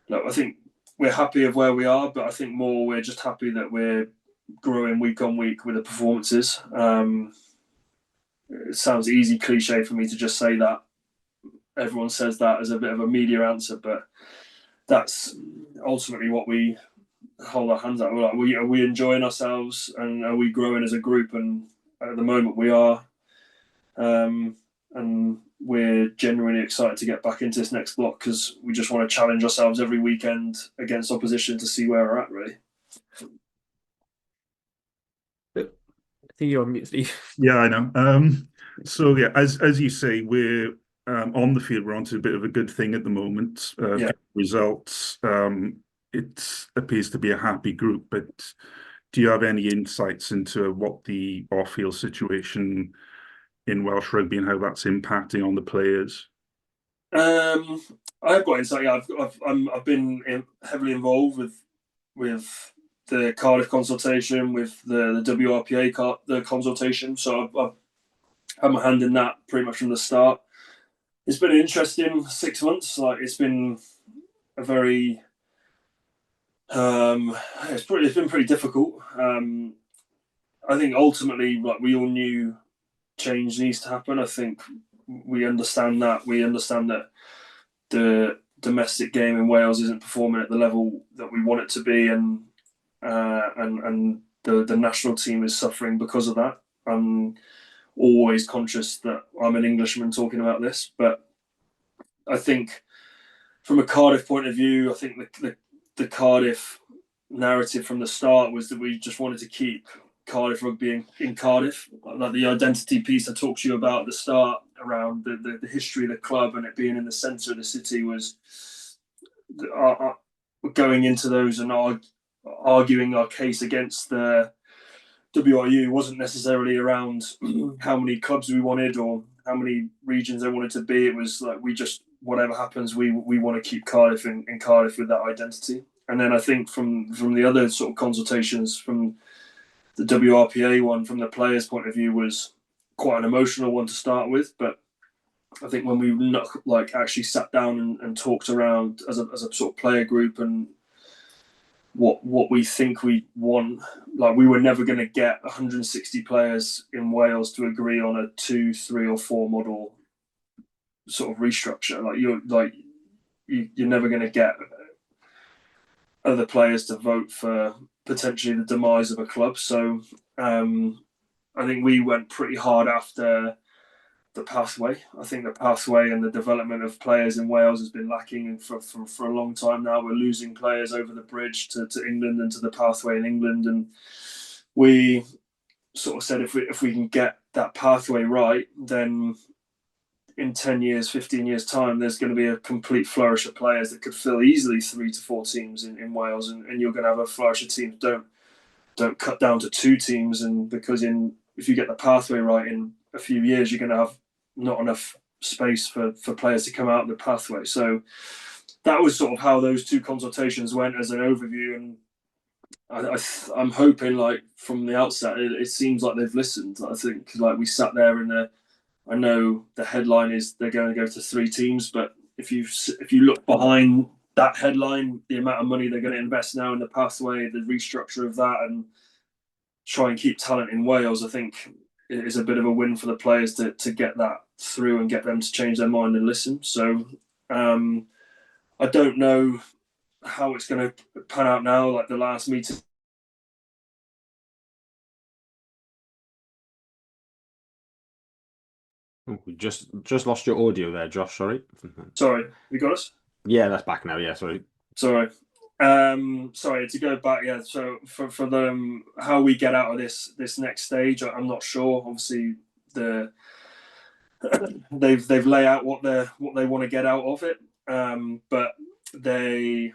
look, I think we're happy of where we are. But I think more we're just happy that we're growing week on week with the performances. It sounds easy cliche for me to just say that. Everyone says that as a bit of a media answer, but that's ultimately what we hold our hands out. We're like, are we enjoying ourselves, and are we growing as a group? And at the moment we are, and we're genuinely excited to get back into this next block because we just want to challenge ourselves every weekend against opposition to see where we're at, really. I think you're on mute, Steve. Yeah, I know. So yeah, as you say, we're on the field. We're onto a bit of a good thing at the moment. Results. It appears to be a happy group. But do you have any insights into what the off-field situation in Welsh rugby and how that's impacting on the players? I've got insight. Yeah, I've been heavily involved with the Cardiff consultation, with the WRPA the consultation. So I've had my hand in that pretty much from the start. It's been an interesting 6 months. Like it's been a very it's been pretty difficult. I think ultimately, like we all knew change needs to happen. I think we understand that. We understand that the domestic game in Wales isn't performing at the level that we want it to be, and the national team is suffering because of that. I'm always conscious that I'm an Englishman talking about this, but I think from a Cardiff point of view, I think the Cardiff narrative from the start was that we just wanted to keep Cardiff rugby in Cardiff. Like the identity piece I talked to you about at the start around the history of the club and it being in the centre of the city was going into those and arguing our case against the WRU wasn't necessarily around how many clubs we wanted or how many regions they wanted to be. It was like whatever happens, we want to keep Cardiff in Cardiff with that identity. And then I think from the other sort of consultations, from the WRPA one, from the players' point of view, was quite an emotional one to start with. But I think when we actually sat down and talked around as a sort of player group and what we think we want, like we were never going to get 160 players in Wales to agree on a 2, 3, or 4 model sort of restructure. You're never going to get other players to vote for potentially the demise of a club. So I think we went pretty hard after the pathway. I think the pathway and the development of players in Wales has been lacking for a long time now. We're losing players over the bridge to England and to the pathway in England. And we sort of said if we can get that pathway right, then in 10 years, 15 years time, there's going to be a complete flourish of players that could fill easily 3 to 4 teams in Wales. And you're going to have a flourish of teams. Don't cut down to 2 teams. And because in if you get the pathway right in a few years, you're going to have not enough space for players to come out of the pathway. So that was sort of how those two consultations went as an overview. And I'm hoping, like, from the outset, it seems like they've listened. I think, like, we sat there and I know the headline is they're going to go to 3 teams, but if you look behind that headline, the amount of money they're going to invest now in the pathway, the restructure of that, and try and keep talent in Wales, I think it is a bit of a win for the players to get that through and get them to change their mind and listen. So I don't know how it's going to pan out now. Like the last meeting. Oh, we just lost your audio there, Josh. Sorry. Sorry, you got us? Yeah, that's back now. Yeah, sorry. Sorry. Sorry, to go back. Yeah. So for them, how we get out of this next stage, I'm not sure. Obviously, they've laid out what they want to get out of it, but they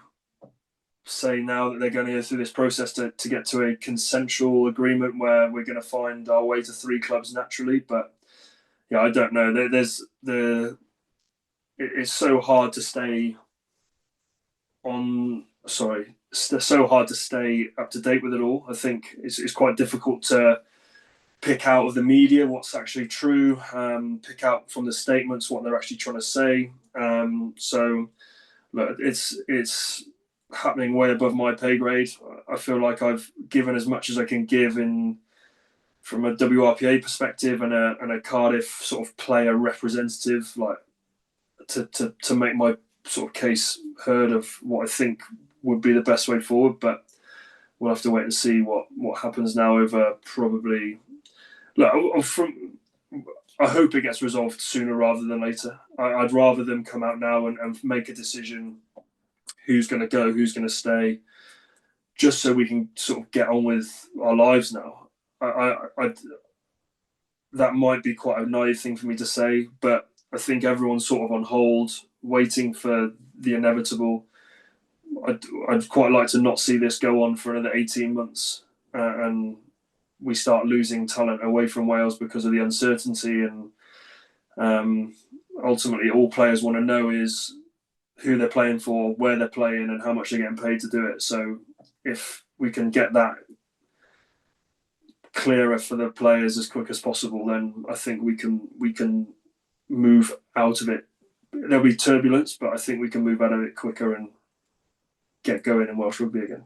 say now that they're going to go through this process to get to a consensual agreement where we're going to find our way to 3 clubs naturally. But yeah, I don't know. It's so hard to stay on. Sorry, so hard to stay up to date with it all. I think it's quite difficult to pick out of the media what's actually true, pick out from the statements what they're actually trying to say. So look, it's happening way above my pay grade. I feel like I've given as much as I can give from a WRPA perspective and a Cardiff sort of player representative, like to make my sort of case heard of what I think would be the best way forward. But we'll have to wait and see what happens now over probably. Look, I hope it gets resolved sooner rather than later. I'd rather them come out now and make a decision who's going to go, who's going to stay, just so we can sort of get on with our lives now. That might be quite a naive thing for me to say, but I think everyone's sort of on hold, waiting for the inevitable. I'd quite like to not see this go on for another 18 months and we start losing talent away from Wales because of the uncertainty. And ultimately, all players want to know is who they're playing for, where they're playing, and how much they're getting paid to do it. So if we can get that clearer for the players as quick as possible, then I think we can move out of it. There'll be turbulence, but I think we can move out of it quicker and get going in Welsh rugby again.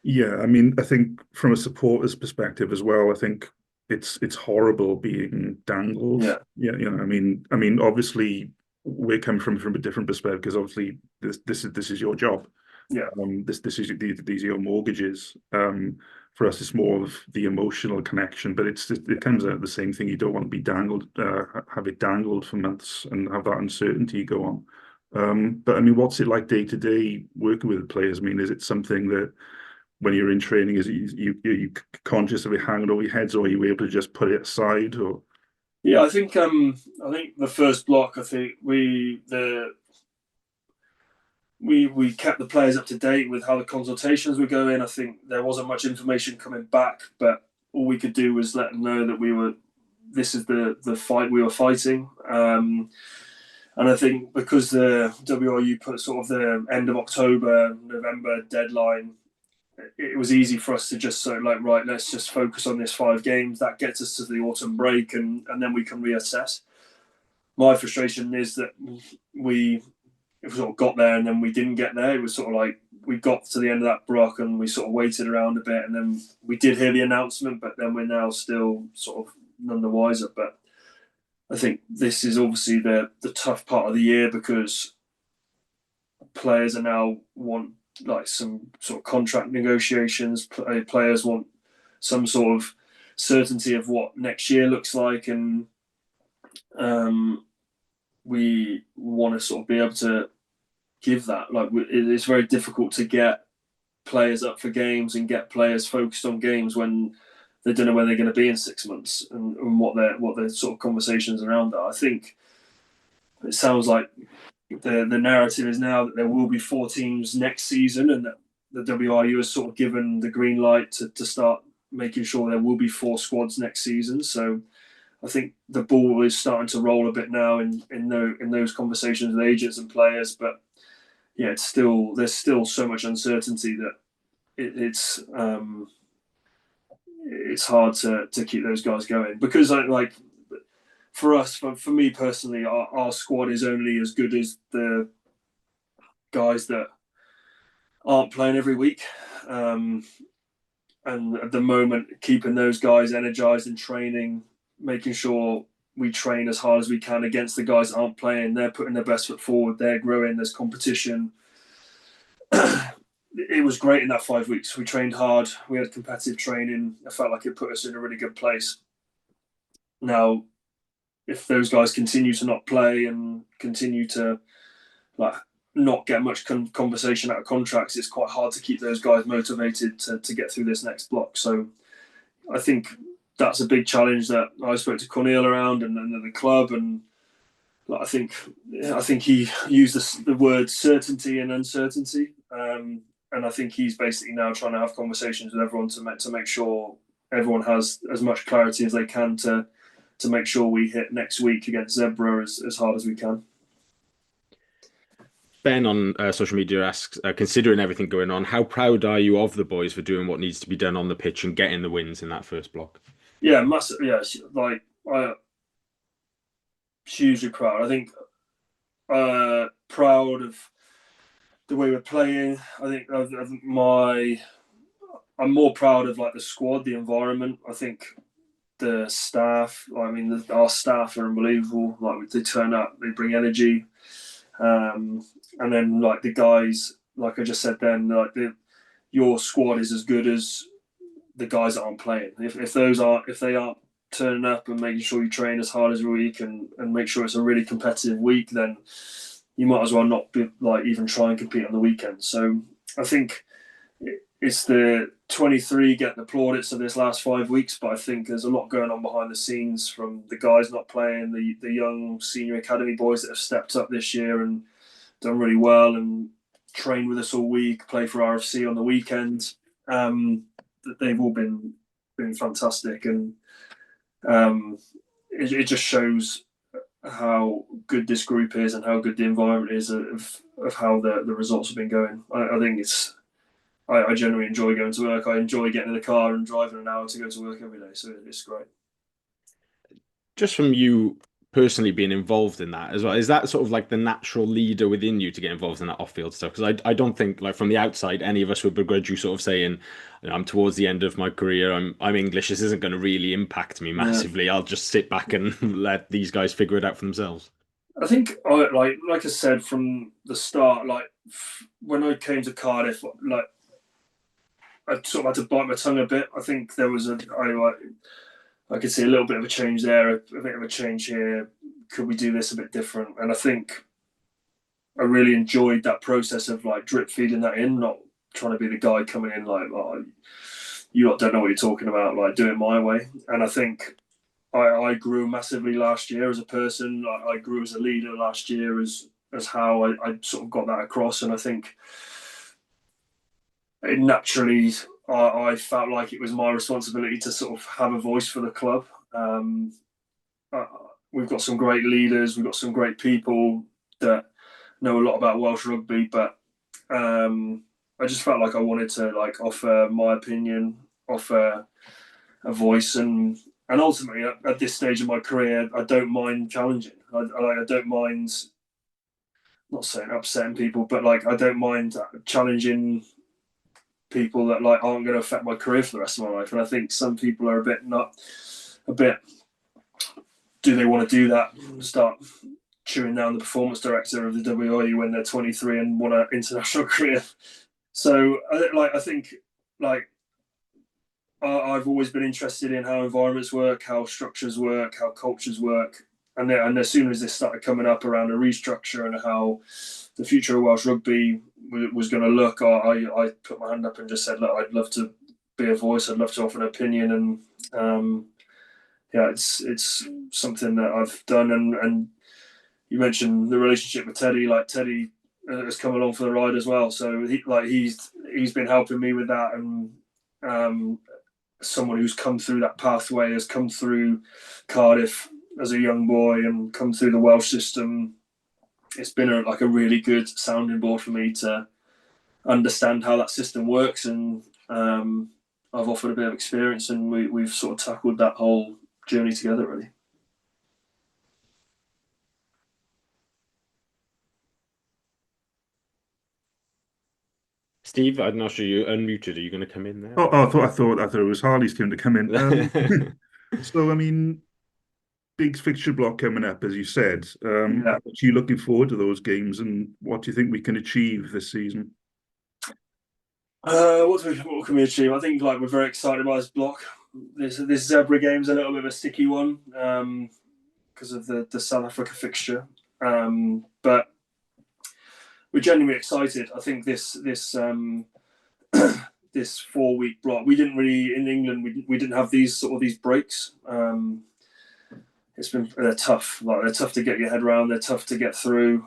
Yeah, I mean, I think from a supporter's perspective as well, I think it's horrible being dangled. Yeah. You know, I mean, obviously we're coming from a different perspective because obviously this is your job. Yeah. These are your mortgages. For us, it's more of the emotional connection, but it comes out of the same thing. You don't want to be dangled, have it dangled for months and have that uncertainty go on. But I mean, what's it like day to day working with the players? I mean, is it something that when you're in training, is you conscious of it hanging over your heads, or are you able to just put it aside? Or yeah, I think the first block, I think we kept the players up to date with how the consultations were going. I think there wasn't much information coming back, but all we could do was let them know that this is the fight we were fighting. And I think because the WRU put sort of the end of October, November deadline, it was easy for us to just say, like, right, let's just focus on this 5 games. That gets us to the autumn break, and then we can reassess. My frustration is that we sort of got there and then we didn't get there. It was sort of like we got to the end of that block and we sort of waited around a bit, and then we did hear the announcement, but then we're now still sort of none the wiser. But I think this is obviously the tough part of the year because players are now want like some sort of contract negotiations. Players want some sort of certainty of what next year looks like, and we want to sort of be able to give that. Like, it's very difficult to get players up for games and get players focused on games when they don't know where they're going to be in 6 months and what their sort of conversations around that. I think it sounds like the narrative is now that there will be 4 teams next season, and that the WRU has sort of given the green light to start making sure there will be 4 squads next season. So I think the ball is starting to roll a bit now in those conversations with agents and players. But yeah, there's still so much uncertainty that it's hard to keep those guys going, because for us, for me personally, our squad is only as good as the guys that aren't playing every week. And at the moment, keeping those guys energized in training, making sure we train as hard as we can against the guys that aren't playing. They're putting their best foot forward. They're growing. There's competition. It was great in that 5 weeks. We trained hard. We had competitive training. I felt like it put us in a really good place. Now, if those guys continue to not play and continue to not get much conversation out of contracts, it's quite hard to keep those guys motivated to get through this next block. So I think that's a big challenge that I spoke to Cornel around and the club, and I think he used the word certainty and uncertainty, and I think he's basically now trying to have conversations with everyone to make sure everyone has as much clarity as they can to make sure we hit next week against Zebra as hard as we can. Ben on social media asks, considering everything going on, how proud are you of the boys for doing what needs to be done on the pitch and getting the wins in that first block? Yeah, massive. Yeah, I hugely proud. I think proud of the way we're playing. I think I'm more proud of the squad, the environment. I think the staff. I mean, our staff are unbelievable. They turn up, they bring energy. And then the guys, like I just said then, your squad is as good as the guys that aren't playing. If they aren't turning up and making sure you train as hard as a week and make sure it's a really competitive week, then you might as well not be even try and compete on the weekend. So I think it's the 23 getting the plaudits of this last 5 weeks, but I think there's a lot going on behind the scenes from the guys not playing, the young senior academy boys that have stepped up this year and done really well and trained with us all week, play for RFC on the weekend. They've all been fantastic, and it just shows how good this group is and how good the environment is of how the results have been going. I think I generally enjoy going to work. I enjoy getting in the car and driving an hour to go to work every day. So it's great. Just from you personally being involved in that as well, is that sort of the natural leader within you to get involved in that off-field stuff? Because I don't think from the outside any of us would begrudge you sort of saying, I'm towards the end of my career, I'm English, this isn't going to really impact me massively. Yeah. I'll just sit back and let these guys figure it out for themselves. I think like I said from the start, when I came to Cardiff, I sort of had to bite my tongue a bit. I think there was I could see a little bit of a change there, a bit of a change here. Could we do this a bit different? And I think I really enjoyed that process of drip feeding that in, not trying to be the guy coming in you lot don't know what you're talking about, do it my way. And I think I grew massively last year as a person. I grew as a leader last year as how I sort of got that across. And I think it naturally, I felt like it was my responsibility to sort of have a voice for the club. We've got some great leaders. We've got some great people that know a lot about Welsh rugby, but I just felt like I wanted to offer my opinion, offer a voice, and ultimately at this stage of my career, I don't mind challenging. I don't mind, not saying upsetting people, but I don't mind challenging people that aren't going to affect my career for the rest of my life. And I think some people are do they want to do that and start chewing down the performance director of the WRU when they're 23 and want an international career? So I think I've always been interested in how environments work, how structures work, how cultures work, and as soon as this started coming up around a restructure and how the future of Welsh rugby was going to look, I put my hand up and just said, look, I'd love to be a voice. I'd love to offer an opinion, and it's something that I've done. And you mentioned the relationship with Teddy. Teddy has come along for the ride as well. So he's been helping me with that, and someone who's come through that pathway, has come through Cardiff as a young boy and come through the Welsh system. It's been a really good sounding board for me to understand how that system works, and I've offered a bit of experience, and we've sort of tackled that whole journey together, really. Steve, I'm not sure you unmuted. Are you going to come in there? I thought it was Harley's turn to come in. So, I mean, big fixture block coming up, as you said. Are you looking forward to those games, and what do you think we can achieve this season? What can we achieve? I think we're very excited by this block. This Zebra game's a little bit of a sticky one because of the South Africa fixture, but we're genuinely excited. I think this this 4-week block, we didn't really in England. We didn't have these breaks. They're tough. They're tough to get your head around. They're tough to get through.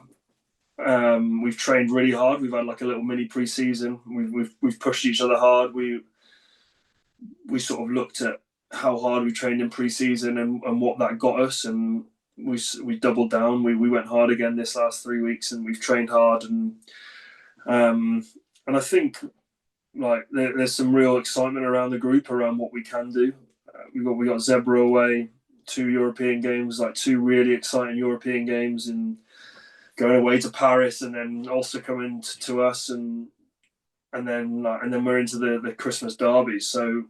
We've trained really hard. We've had a little mini pre-season. We've pushed each other hard. We sort of looked at how hard we trained in pre-season and what that got us, and we doubled down. We went hard again this last 3 weeks, and we've trained hard, and I think there's some real excitement around the group around what we can do. We got Zebra away, 2 European games, 2 really exciting European games, and going away to Paris, and then also coming to us, and then we're into the Christmas derby. So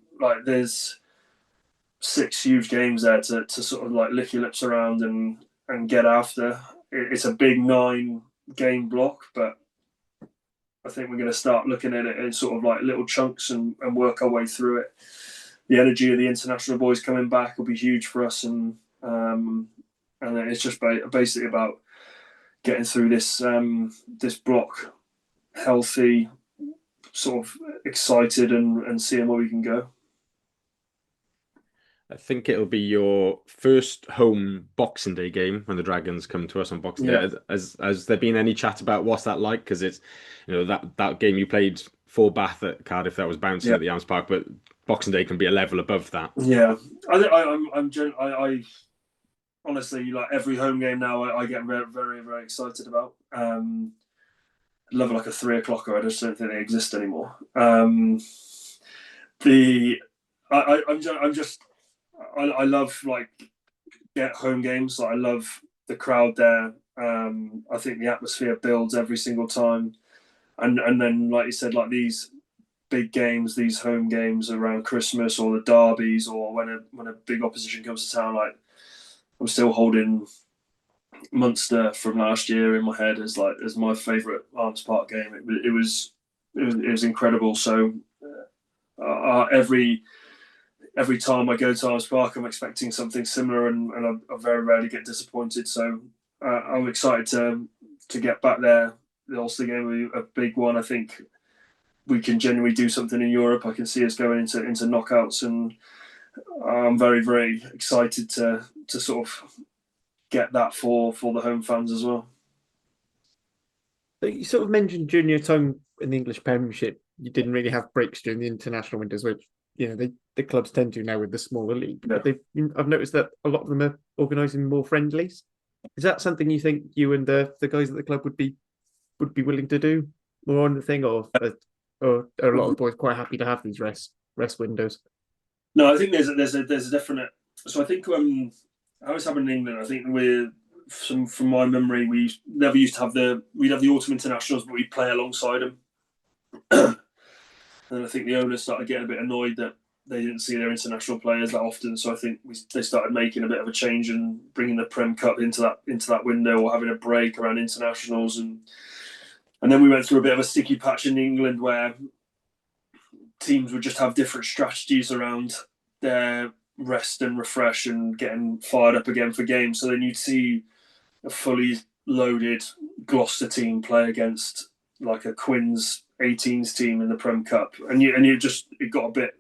there's 6 huge games there to sort of lick your lips around and get after. It's a big 9-game block, but I think we're going to start looking at it in sort of little chunks and work our way through it. The energy of the international boys coming back will be huge for us, and then it's just basically about getting through this block healthy, sort of excited, and seeing where we can go. I think it'll be your first home Boxing Day game when the Dragons come to us on Boxing Day. Has there been any chat about what's that like? Because it's that game you played for Bath at Cardiff, that was bouncing at the Arms Park, but Boxing Day can be a level above that. Yeah, I honestly, every home game now, I get very, very, very excited about. I love a 3 o'clocker. I just don't think they exist anymore. I love get home games. I love the crowd there. I think the atmosphere builds every single time, and then like you said, these big games, these home games around Christmas or the derbies, or when a big opposition comes to town. I'm still holding Munster from last year in my head as my favourite Arms Park game. It was incredible. So every time I go to Arms Park, I'm expecting something similar, and I very rarely get disappointed. So I'm excited to get back there. The Ulster game will be a big one. I think we can genuinely do something in Europe. I can see us going into knockouts, and I'm very, very excited to sort of get that for the home fans as well. You sort of mentioned during your time in the English Premiership, you didn't really have breaks during the international windows, which the clubs tend to now with the smaller league. Yeah. But I've noticed that a lot of them are organising more friendlies. Is that something you think you and the guys at the club would be willing to do more on the thing, or are a lot of boys quite happy to have these rest windows? No, I think there's a definite. So I think how it's happened in England, I think from my memory, we never used to have we'd have the autumn internationals, but we'd play alongside them. And I think the owners started getting a bit annoyed that they didn't see their international players that often. So I think they started making a bit of a change and bringing the Prem Cup into that window, or having a break around internationals, and then we went through a bit of a sticky patch in England where teams would just have different strategies around their rest and refresh and getting fired up again for games. So then you'd see a fully loaded Gloucester team play against a Quins 18s team in the Prem Cup, and it got a bit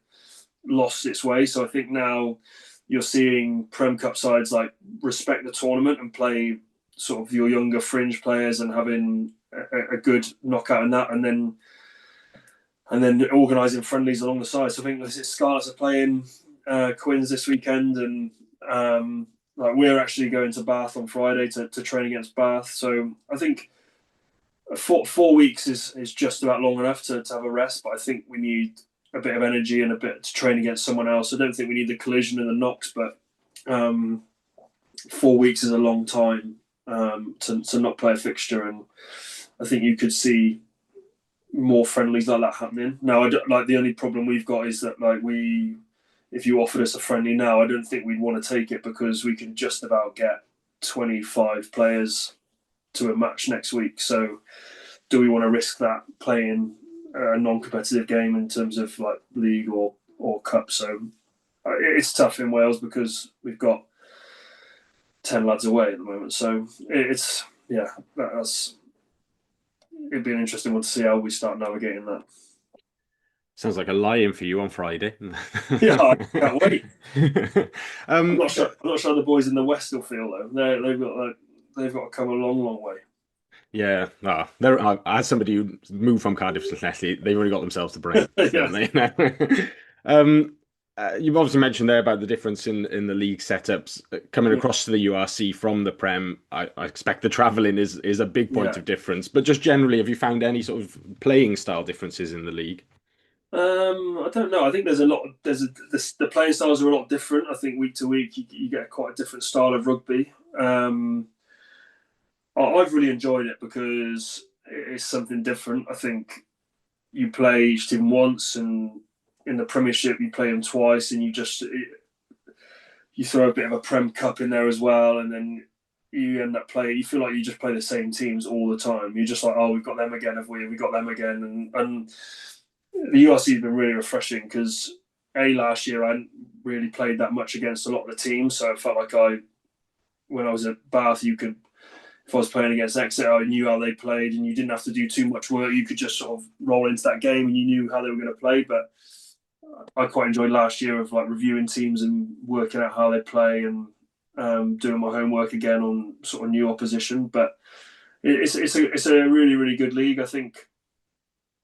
lost its way. So I think now you're seeing Prem Cup sides respect the tournament and play sort of your younger fringe players and having a good knockout in that, and then and then organising friendlies along the side. So I think Scarlets are playing Quins this weekend, and like we're actually going to Bath on Friday to train against Bath. So I think 4 weeks is just about long enough to have a rest, but I think we need a bit of energy and a bit to train against someone else. I don't think we need the collision and the knocks, but 4 weeks is a long time to not play a fixture, and I think you could see more friendlies like that happening. Now, like the only problem we've got is that like if you offered us a friendly now, I don't think we'd want to take it, because we can just about get 25 players to a match next week. So do we want to risk that playing a non-competitive game in terms of like league or cup? So it's tough in Wales because we've got 10 lads away at the moment. So it's it'd be an interesting one to see how we start navigating that. Sounds like a lie-in for you on Friday. Yeah, I can't wait. I'm not sure the boys in the West will feel though. They've got to come a long, long way. Yeah, as somebody who moved from Cardiff to Llanelli, they've already got themselves to blame. You've obviously mentioned there about the difference in the league setups coming across to the URC from the Prem. I expect the travelling is a big point of difference, but just generally, have you found any sort of playing style differences in the league? I don't know. I think the playing styles are a lot different. I think week to week you get quite a different style of rugby. I've really enjoyed it because it's something different. I think you play each team once, and in the Premiership you play them twice, and you throw a bit of a Prem Cup in there as well, and then you end up playing. You feel like you just play the same teams all the time. You're just like, oh, we've got them again, have we? We got them again, and the URC has been really refreshing because last year I hadn't really played that much against a lot of the teams, so I felt like when I was at Bath, if I was playing against Exeter, I knew how they played, and you didn't have to do too much work. You could just sort of roll into that game, and you knew how they were going to play. But I quite enjoyed last year of like reviewing teams and working out how they play, and doing my homework again on sort of new opposition. But it's a really, really good league. I think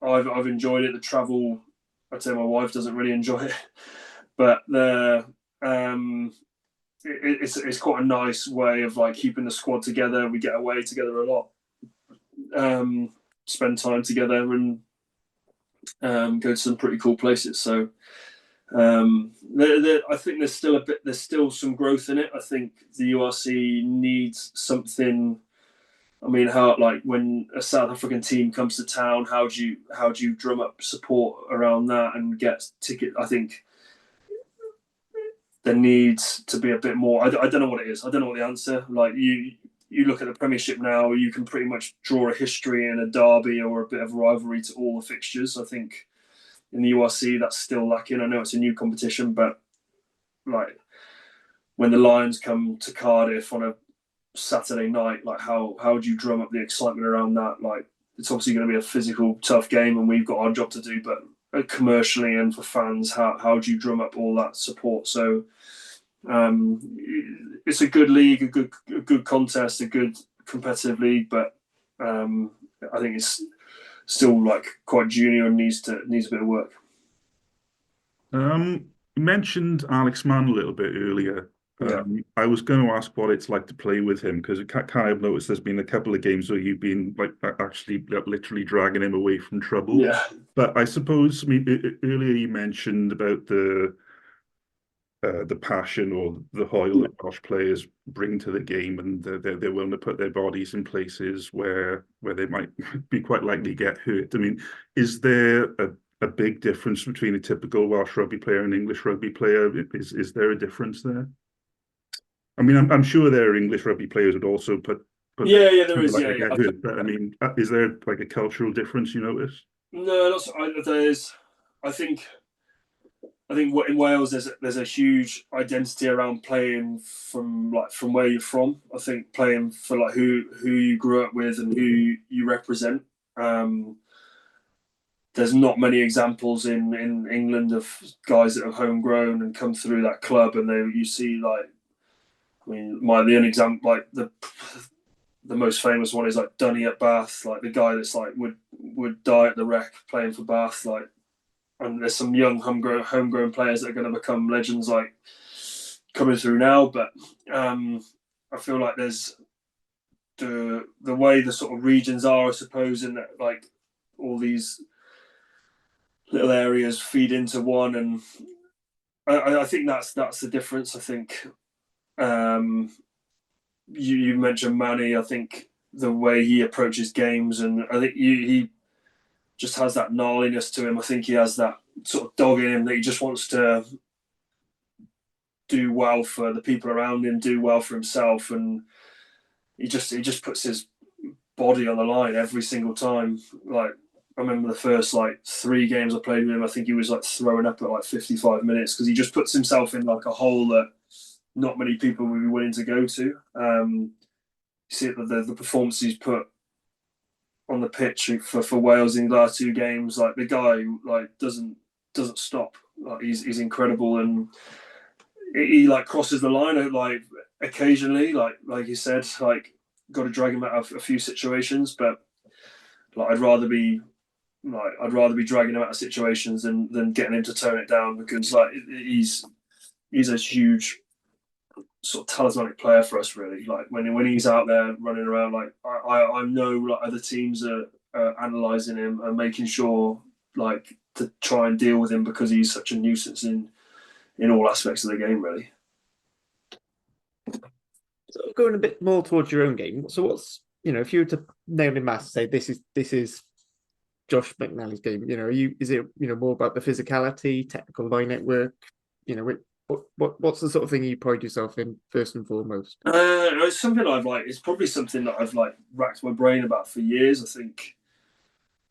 I've enjoyed it. The travel, I'd say my wife doesn't really enjoy it, but it's quite a nice way of like keeping the squad together. We get away together a lot, spend time together, and go to some pretty cool places. So I think there's still some growth in it. I think the URC needs something. I mean, how like when a South African team comes to town, how do you drum up support around that and get ticket? I think there needs to be a bit more. I don't know what it is. I don't know what the answer. Like you look at the Premiership now, you can pretty much draw a history and a derby or a bit of rivalry to all the fixtures. I think in the URC that's still lacking. I know it's a new competition, but like when the Lions come to Cardiff on a Saturday night, like how do you drum up the excitement around that? Like it's obviously going to be a physical, tough game, and we've got our job to do, but commercially and for fans, how do you drum up all that support? So it's a good league, a good contest, a good competitive league, but I think it's still like quite junior and needs a bit of work. You mentioned Alex Mann a little bit earlier. I was going to ask what it's like to play with him, because I kind of noticed there's been a couple of games where you've been like actually literally dragging him away from trouble. Yeah. But I suppose, earlier you mentioned about the passion or the hoil that Welsh players bring to the game, and they're willing to put their bodies in places where they might be quite likely get hurt. I mean, is there a big difference between a typical Welsh rugby player and English rugby player? Is there a difference there? I mean, I'm sure there are English rugby players that also put there is. Hurt, but I mean, is there like a cultural difference you notice? No, there is. I think in Wales there's a huge identity around playing from where you're from. I think playing for like who you grew up with and who you represent. There's not many examples in England of guys that have homegrown and come through that club, and you see like. I mean, the only example, like the most famous one is like Dunny at Bath, like the guy that's like would would die at the Rec playing for Bath. Like, and there's some young homegrown players that are going to become legends, like coming through now. But I feel like there's the way the sort of regions are, I suppose, in that like all these little areas feed into one, and I think that's the difference. I think you mentioned Manny. I think the way he approaches games, and I think he just has that gnarliness to him. I think he has that sort of dog in him that he just wants to do well for the people around him, do well for himself, and he just puts his body on the line every single time. Like, I remember the first like 3 games I played with him, I think he was like throwing up at like 55 minutes because he just puts himself in like a hole that not many people would be willing to go to. You see the performance he's put on the pitch for Wales in the last 2 games. Like, the guy like doesn't stop. Like, he's incredible, and he like crosses the line like occasionally. Like you said, like got to drag him out of a few situations, but like I'd rather be dragging him out of situations than getting him to tone it down, because like he's a huge sort of talismanic player for us, really. Like when he's out there running around, like I know like other teams are analysing him and making sure like to try and deal with him, because he's such a nuisance in all aspects of the game, really. So going a bit more towards your own game, so what's, if you were to nail him mass, say this is Josh McNally's game, is it more about the physicality, technical line network, what's the sort of thing you pride yourself in first and foremost? It's something it's probably something that I've like racked my brain about for years. I think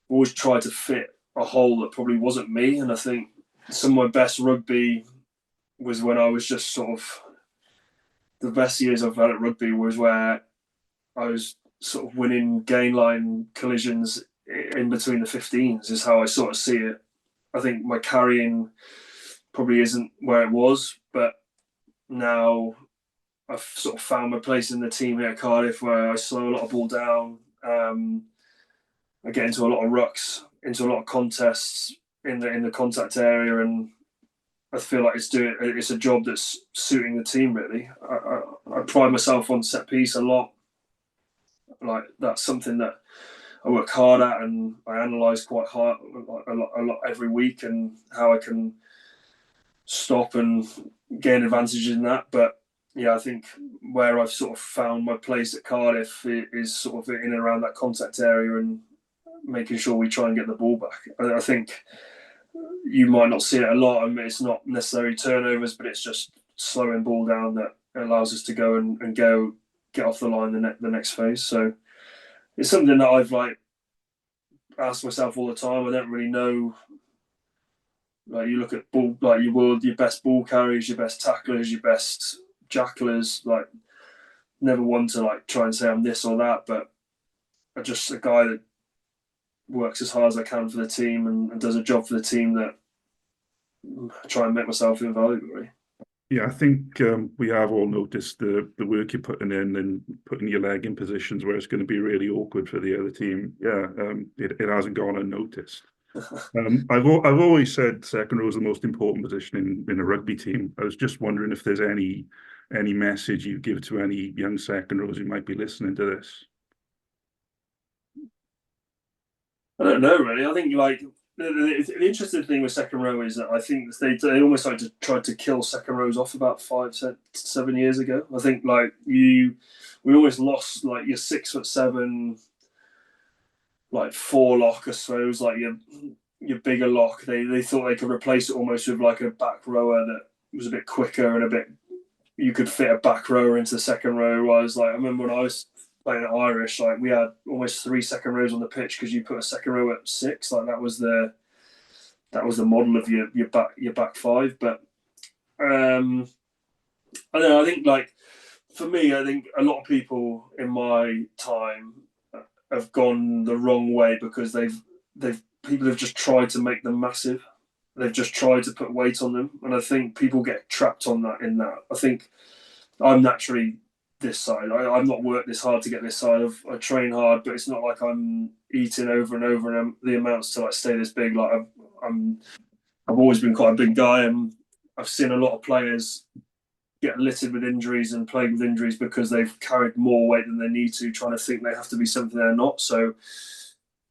I always tried to fit a hole that probably wasn't me, and I think some of my best rugby was when I was just sort of, the best years I've had at rugby was where I was sort of winning gain line collisions in between the 15s, is how I sort of see it. I think my carrying probably isn't where it was, but now I've sort of found my place in the team here at Cardiff, where I slow a lot of ball down. I get into a lot of rucks, into a lot of contests in the contact area, and I feel like it's a job that's suiting the team, really. I pride myself on set piece a lot. Like, that's something that I work hard at, and I analyse quite hard a lot every week, and how I can stop and gain advantages in that. But yeah, I think where I've sort of found my place at Cardiff is sort of in and around that contact area and making sure we try and get the ball back. I think you might not see it a lot. I mean, it's not necessarily turnovers, but it's just slowing ball down that allows us to go and get off the line the next phase. So it's something that I've like asked myself all the time. I don't really know. Like, you look at ball, like your best ball carriers, your best tacklers, your best jacklers. Like, never one to like try and say I'm this or that, but I'm just a guy that works as hard as I can for the team and does a job for the team that I try and make myself invaluable, really. Yeah, I think we have all noticed the work you're putting in and putting your leg in positions where it's going to be really awkward for the other team. Yeah, it hasn't gone unnoticed. I've always said second row is the most important position in a rugby team. I was just wondering if there's any message you give to any young second rows who might be listening to this. I don't know, really. I think like the interesting thing with second row is that I think they almost like to try to kill second rows off about 5-7 years ago. I think like we always lost like your 6'7", like 4 lock, I suppose, like your bigger lock. They thought they could replace it almost with like a back rower that was a bit quicker and a bit, you could fit a back rower into the second row. Whereas like I remember when I was playing at Irish, like we had almost 3 second rows on the pitch because you put a second row at 6. Like that was the model of your back 5. But I don't know. I think like for me, I think a lot of people in my time have gone the wrong way because people have just tried to make them massive. They've just tried to put weight on them, and I think people get trapped on that. I think I'm naturally this side. I've not worked this hard to get this side. I train hard, but it's not like I'm eating over and over and the amounts to like stay this big. Like I've always been quite a big guy, and I've seen a lot of players get littered with injuries and plagued with injuries because they've carried more weight than they need to, trying to think they have to be something they're not. So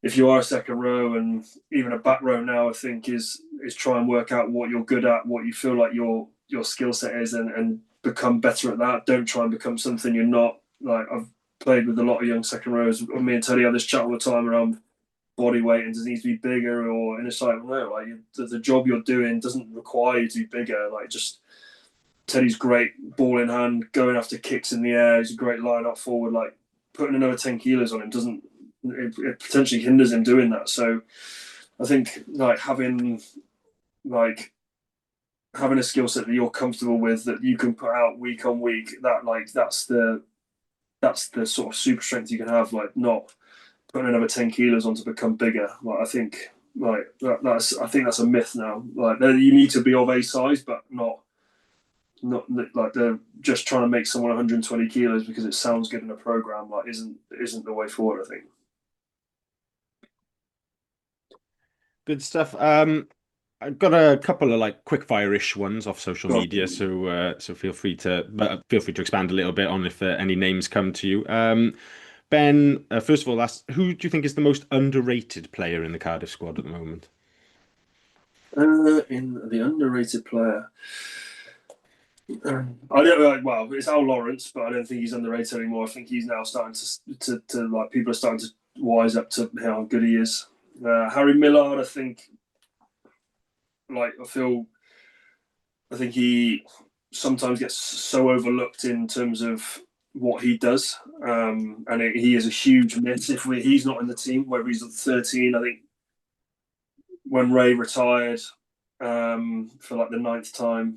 if you are a second row and even a back row now, I think is try and work out what you're good at, what you feel like your skill set is, and become better at that. Don't try and become something you're not. Like I've played with a lot of young second rows. Me and Teddy have this chat all the time around body weight and does it need to be bigger, or in a side no, like the job you're doing doesn't require you to be bigger. Like just Teddy's great ball in hand, going after kicks in the air. He's a great line up forward. Like putting another 10 kilos on him doesn't. It potentially hinders him doing that. So I think like having a skill set that you're comfortable with, that you can put out week on week, that's the sort of super strength you can have. Like not putting another 10 kilos on to become bigger. Like I think that's a myth now. Like you need to be of a size, but not like they're just trying to make someone 120 kilos because it sounds good in a program. Like isn't the way forward, I think. Good stuff. I've got a couple of like quick fire-ish ones off social media, so feel free to expand a little bit on if any names come to you. Ben, first of all, who do you think is the most underrated player in the Cardiff squad at the moment? In the underrated player, I don't. Well, it's Al Lawrence, but I don't think he's underrated anymore. I think he's now starting to like people are starting to wise up to how good he is. Harry Millard, I think. Like I think he sometimes gets so overlooked in terms of what he does, and he is a huge miss if he's not in the team. Whether he's at 13, I think when Ray retired for like the 9th time,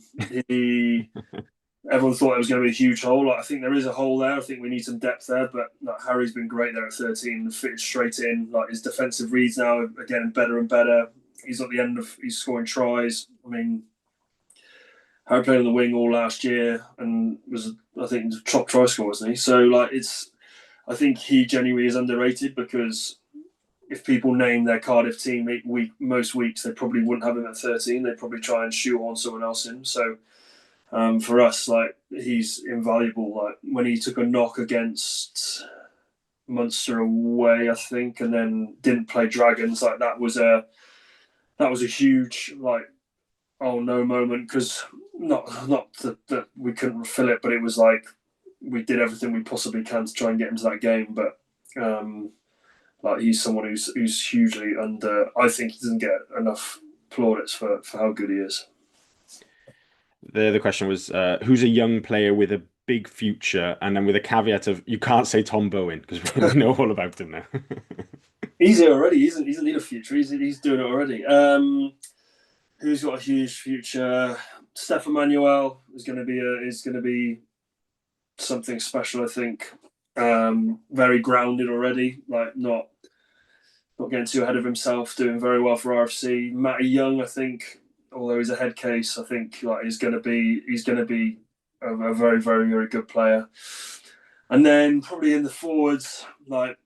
everyone thought it was going to be a huge hole. Like, I think there is a hole there. I think we need some depth there, but like, Harry's been great there at 13, fitted straight in. Like his defensive reads now are getting better and better. He's at the end of he's scoring tries. I mean, Harry played on the wing all last year and was, I think, the top try scorer, wasn't he? So like I think he genuinely is underrated because if people name their Cardiff team most weeks, they probably wouldn't have him at 13. They'd probably try and shoehorn someone else in. So for us, like he's invaluable. Like when he took a knock against Munster away, I think, and then didn't play Dragons, like that was a huge like oh no moment, because not that we couldn't fill it, but it was like we did everything we possibly can to try and get into that game. But like he's someone who's hugely under. I think he doesn't get enough plaudits for how good he is. The question was who's a young player with a big future, and then with a caveat of you can't say Tom Bowen because we know all about him now. He's here already. He doesn't need a future. He's doing it already. Who's got a huge future? Stefan Manuel is going to be something special. I think. Very grounded already. Like not getting too ahead of himself. Doing very well for RFC. Matty Young, I think, although he's a head case, I think like he's going to be a very, very, very good player. And then probably in the forwards, like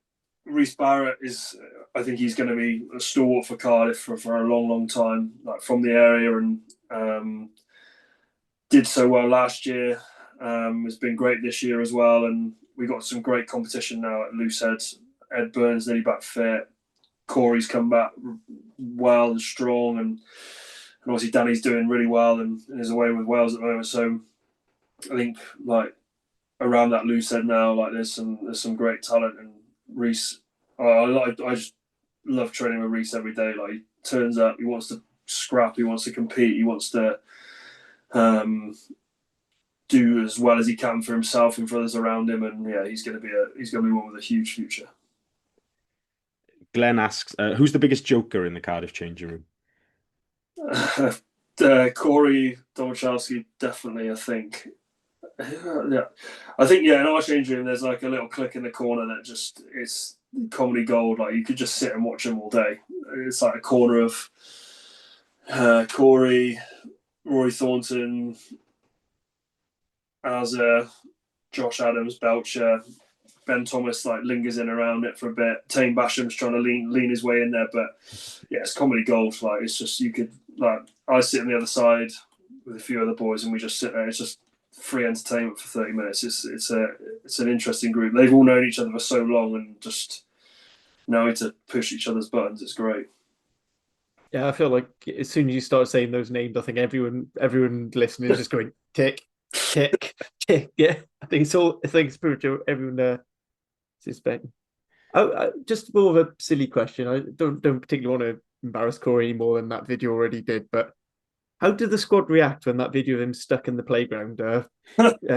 Reece Barrett I think he's going to be a stalwart for Cardiff for a long, long time, like from the area, and did so well last year. Has been great this year as well, and we got some great competition now at Loosehead. Ed Burns nearly back fit. Corey's come back well and strong, and obviously Danny's doing really well and is away with Wales at the moment. So I think like around that Loosehead now, like there's some great talent, and Reece. I just love training with Reece every day. Like he turns up, he wants to scrap, he wants to compete, he wants to do as well as he can for himself and for others around him. And yeah, he's going to be one with a huge future. Glenn asks, who's the biggest joker in the Cardiff changing room? Corey Domachowski, definitely. I think. Yeah, I think in our changing room, there's like a little click in the corner that just it's comedy gold. Like you could just sit and watch him all day. It's like a corner of Corey, Roy Thornton, Azza, Josh Adams, Belcher, Ben Thomas like lingers in around it for a bit. Tane Basham's trying to lean his way in there, but yeah, it's comedy gold. Like it's just you could like I sit on the other side with a few other boys and we just sit there. It's just free entertainment for 30 minutes. It's an interesting group. They've all known each other for so long and just knowing to push each other's buttons. It's great. Yeah, I feel like as soon as you start saying those names, I think everyone listening is just going tick, tick, tick. Yeah, I think it's pretty much everyone suspecting. Just more of a silly question. I don't particularly want to embarrass Corey any more than that video already did. But how did the squad react when that video of him stuck in the playground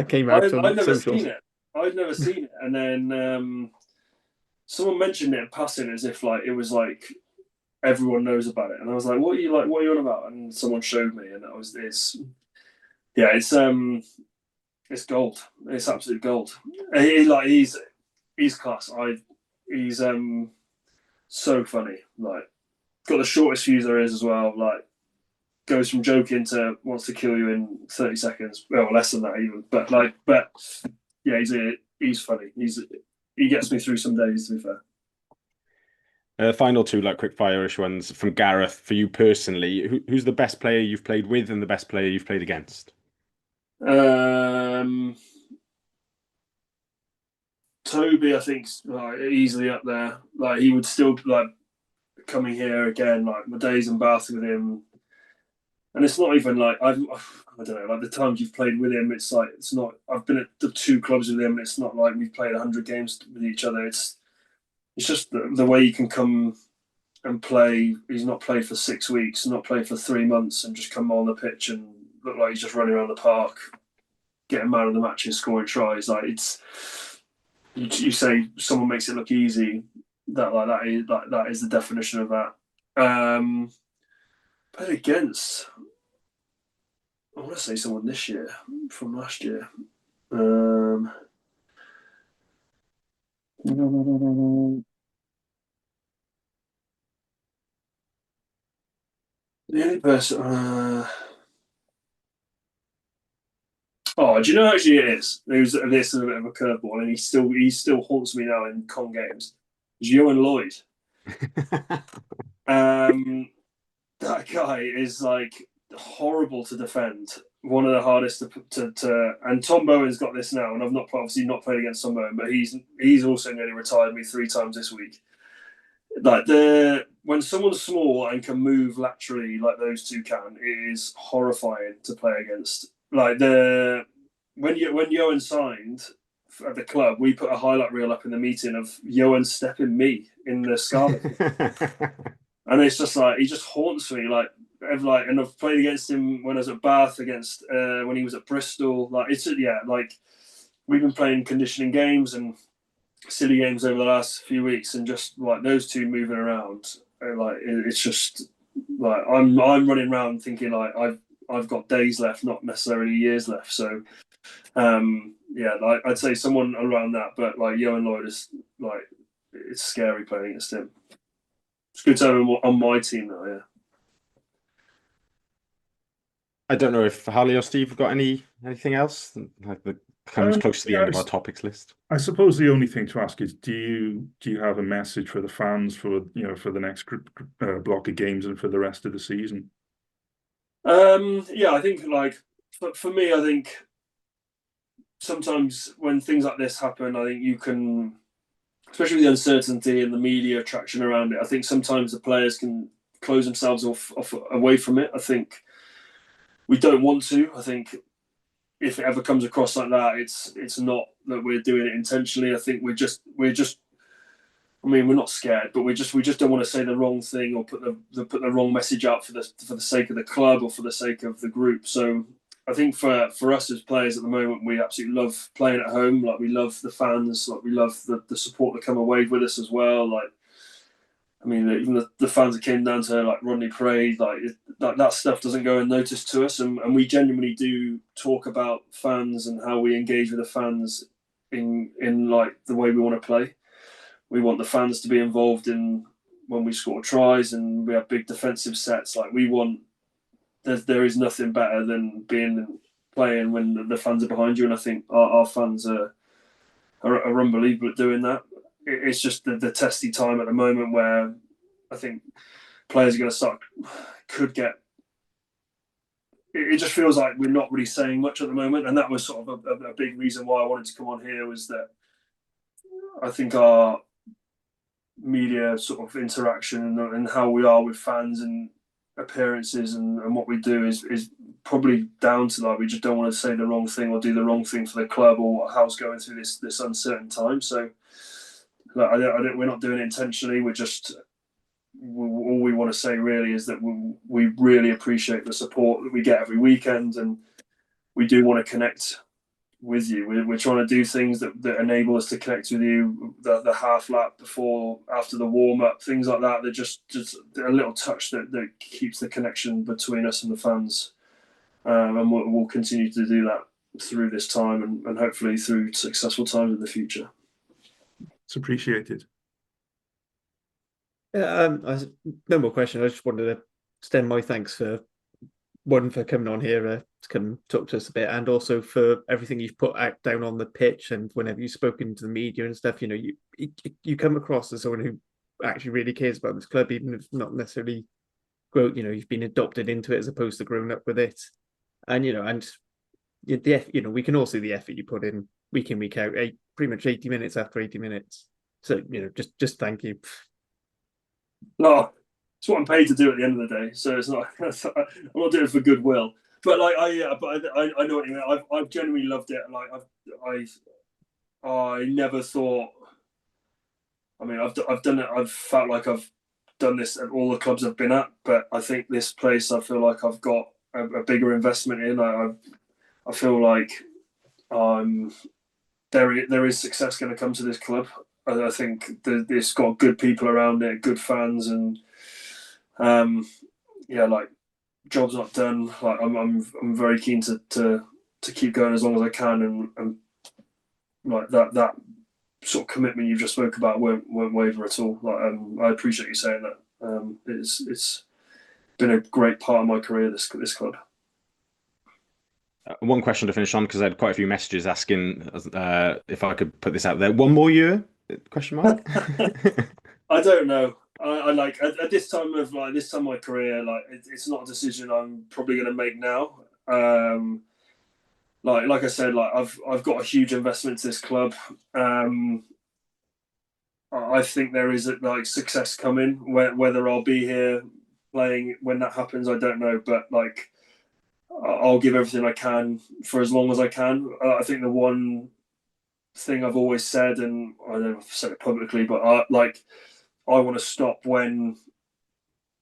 came out on I'd never socials? seen it. I'd never seen it, and then someone mentioned it in passing as if like it was like everyone knows about it, and I was like, "What are you on about?" And someone showed me, and it's gold. It's absolute gold. He's class. He's so funny. Like got the shortest fuse there is as well. Like goes from joking to wants to kill you in 30 seconds. Well, less than that even. But yeah, he's funny. He gets me through some days, to be fair. Final two, like quick fire-ish ones from Gareth. For you personally, who's the best player you've played with and the best player you've played against? Toby, I think, like easily up there. Like he would still like coming here again. Like my days in Bath with him, and it's not even like I don't know. Like the times you've played with him, it's like it's not. I've been at the 2 clubs with him, and it's not like we've played 100 games with each other. It's just the way you can come and play. He's not played for 6 weeks, not played for 3 months, and just come on the pitch and look like he's just running around the park, getting man of the match and scoring tries. Like it's you say someone makes it look easy. That is the definition of that. But against, I want to say someone this year from last year. The only person. Do you know actually it is? This is a bit of a curveball, and he still haunts me now in con games. Is Johan Lloyd. That guy is like horrible to defend. One of the hardest to and Tom Bowen's got this now, and I've obviously not played against Tom Bowen, but he's also nearly retired me 3 times this week. Like when someone's small and can move laterally like those two can, it is horrifying to play against. Like when Johan signed at the club, we put a highlight reel up in the meeting of Johan stepping me in the scarlet. And it's just like he just haunts me. And I've played against him when I was at Bath, against when he was at Bristol. Like we've been playing conditioning games and silly games over the last few weeks, and just like those two moving around, like it's just like I'm running around thinking like I've got days left, not necessarily years left. So like I'd say someone around that, but like Johan Lloyd is like it's scary playing against him. It's good to have him on my team now, yeah. I don't know if Harley or Steve have got anything else like that comes close to the end of our topics list. I suppose the only thing to ask is, do you have a message for the fans for the next block of games and for the rest of the season? I think like for me, I think sometimes when things like this happen, I think you can, especially with the uncertainty and the media attraction around it, I think sometimes the players can close themselves off away from it. I think we don't want to. I think if it ever comes across like that, it's not that we're doing it intentionally. I think we're just. I mean, we're not scared, but we just don't want to say the wrong thing or put the wrong message out for the sake of the club or for the sake of the group. So I think for us as players at the moment, we absolutely love playing at home. Like we love the fans. Like we love the support that come away with us as well. Like, I mean, even the fans that came down to like Rodney Parade, like that stuff doesn't go unnoticed to us, and we genuinely do talk about fans and how we engage with the fans in like the way we want to play. We want the fans to be involved in when we score tries, and we have big defensive sets. Like we want, there is nothing better than playing playing when the fans are behind you, and I think our fans are unbelievable at doing that. It's just the testy time at the moment where I think players are going to could get. It just feels like we're not really saying much at the moment, and that was sort of a big reason why I wanted to come on here, was that I think our media sort of interaction and how we are with fans and appearances and what we do is probably down to like we just don't want to say the wrong thing or do the wrong thing for the club or how it's going through this uncertain time. So like, we're not doing it intentionally. We're just all we want to say really is that we really appreciate the support that we get every weekend, and we do want to connect with you. We're trying to do things that enable us to connect with you. The half lap before, after the warm up, things like that. They're just a little touch that keeps the connection between us and the fans. And we'll continue to do that through this time and hopefully through successful times in the future. It's appreciated. No more question. I just wanted to extend my thanks for coming on here to come talk to us a bit, and also for everything you've put out down on the pitch and whenever you've spoken to the media and stuff. You know, you come across as someone who actually really cares about this club, even if not necessarily you've been adopted into it as opposed to growing up with it. And we can all see the effort you put in, week out, pretty much 80 minutes after 80 minutes. So just thank you. No, it's what I'm paid to do at the end of the day. So it's not. I'm not doing it for goodwill. But like I know what you mean. I've genuinely loved it. Like I never thought. I mean, I've done it. I've felt like I've done this at all the clubs I've been at. But I think this place, I feel like I've got a bigger investment in. I feel like there is success going to come to this club. I think it's got good people around it, good fans, and like job's not done. Like I'm very keen to keep going as long as I can, and like that sort of commitment you just spoke about won't waver at all. Like I appreciate you saying that. It's been a great part of my career, this club. One question to finish on, because I had quite a few messages asking if I could put this out there. One more year? Question mark. I don't know. I like at this time of my career, like it's not a decision I'm probably going to make now. Like I said, like I've got a huge investment to this club. I think there is like success coming. Whether I'll be here playing when that happens, I don't know. But like I'll give everything I can for as long as I can. I think the one thing I've always said, and I don't know if I've said it publicly, but I want to stop when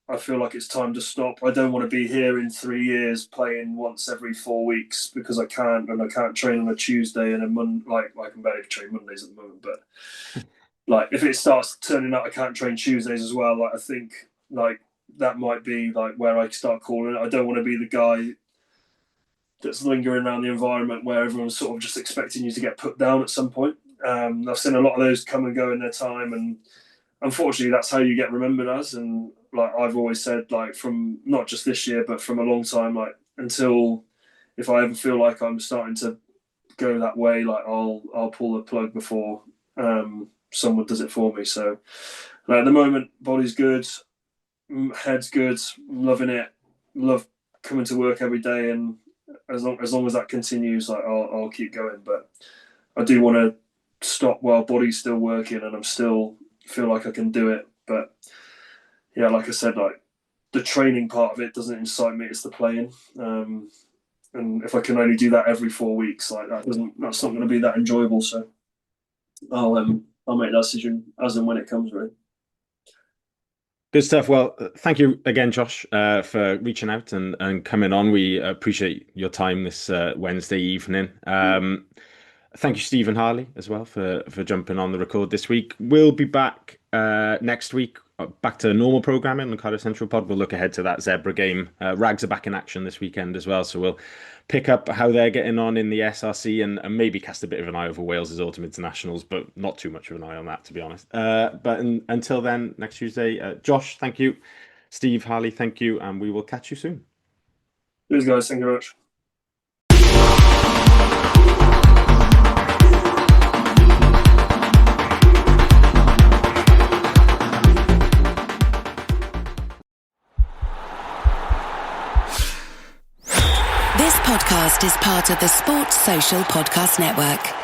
I feel like it's time to stop. I don't want to be here in 3 years playing once every 4 weeks because I can't train on a Tuesday and a Monday. Like I can barely train Mondays at the moment, but like if it starts turning out I can't train Tuesdays as well, like I think like that might be like where I start calling it. I don't want to be the guy that's lingering around the environment where everyone's sort of just expecting you to get put down at some point. I've seen a lot of those come and go in their time, and unfortunately that's how you get remembered as. And like I've always said, like from not just this year but from a long time, like until if I ever feel like I'm starting to go that way, like I'll pull the plug before someone does it for me. So like, at the moment, body's good, head's good, loving it, love coming to work every day, and as long as that continues, like I'll keep going. But I do want to stop while body's still working and I'm still feel like I can do it. But yeah, like I said, like the training part of it doesn't excite me, it's the playing. And if I can only do that every 4 weeks, like that's not going to be that enjoyable. So I'll make that decision as and when it comes, really. Good stuff. Well, thank you again, Josh, for reaching out and coming on. We appreciate your time this Wednesday evening. Thank you, Stephen Harley, as well, for jumping on the record this week. We'll be back next week, back to normal programming on the Cardiff Central Pod. We'll look ahead to that Zebra game. Rags are back in action this weekend as well, so we'll pick up how they're getting on in the SRC and maybe cast a bit of an eye over Wales's autumn internationals, but not too much of an eye on that, to be honest. But until then, next Tuesday, Josh, thank you. Steve, Harley, thank you, and we will catch you soon. Cheers, guys. Thank you very much. podcast is part of the Sports Social Podcast Network.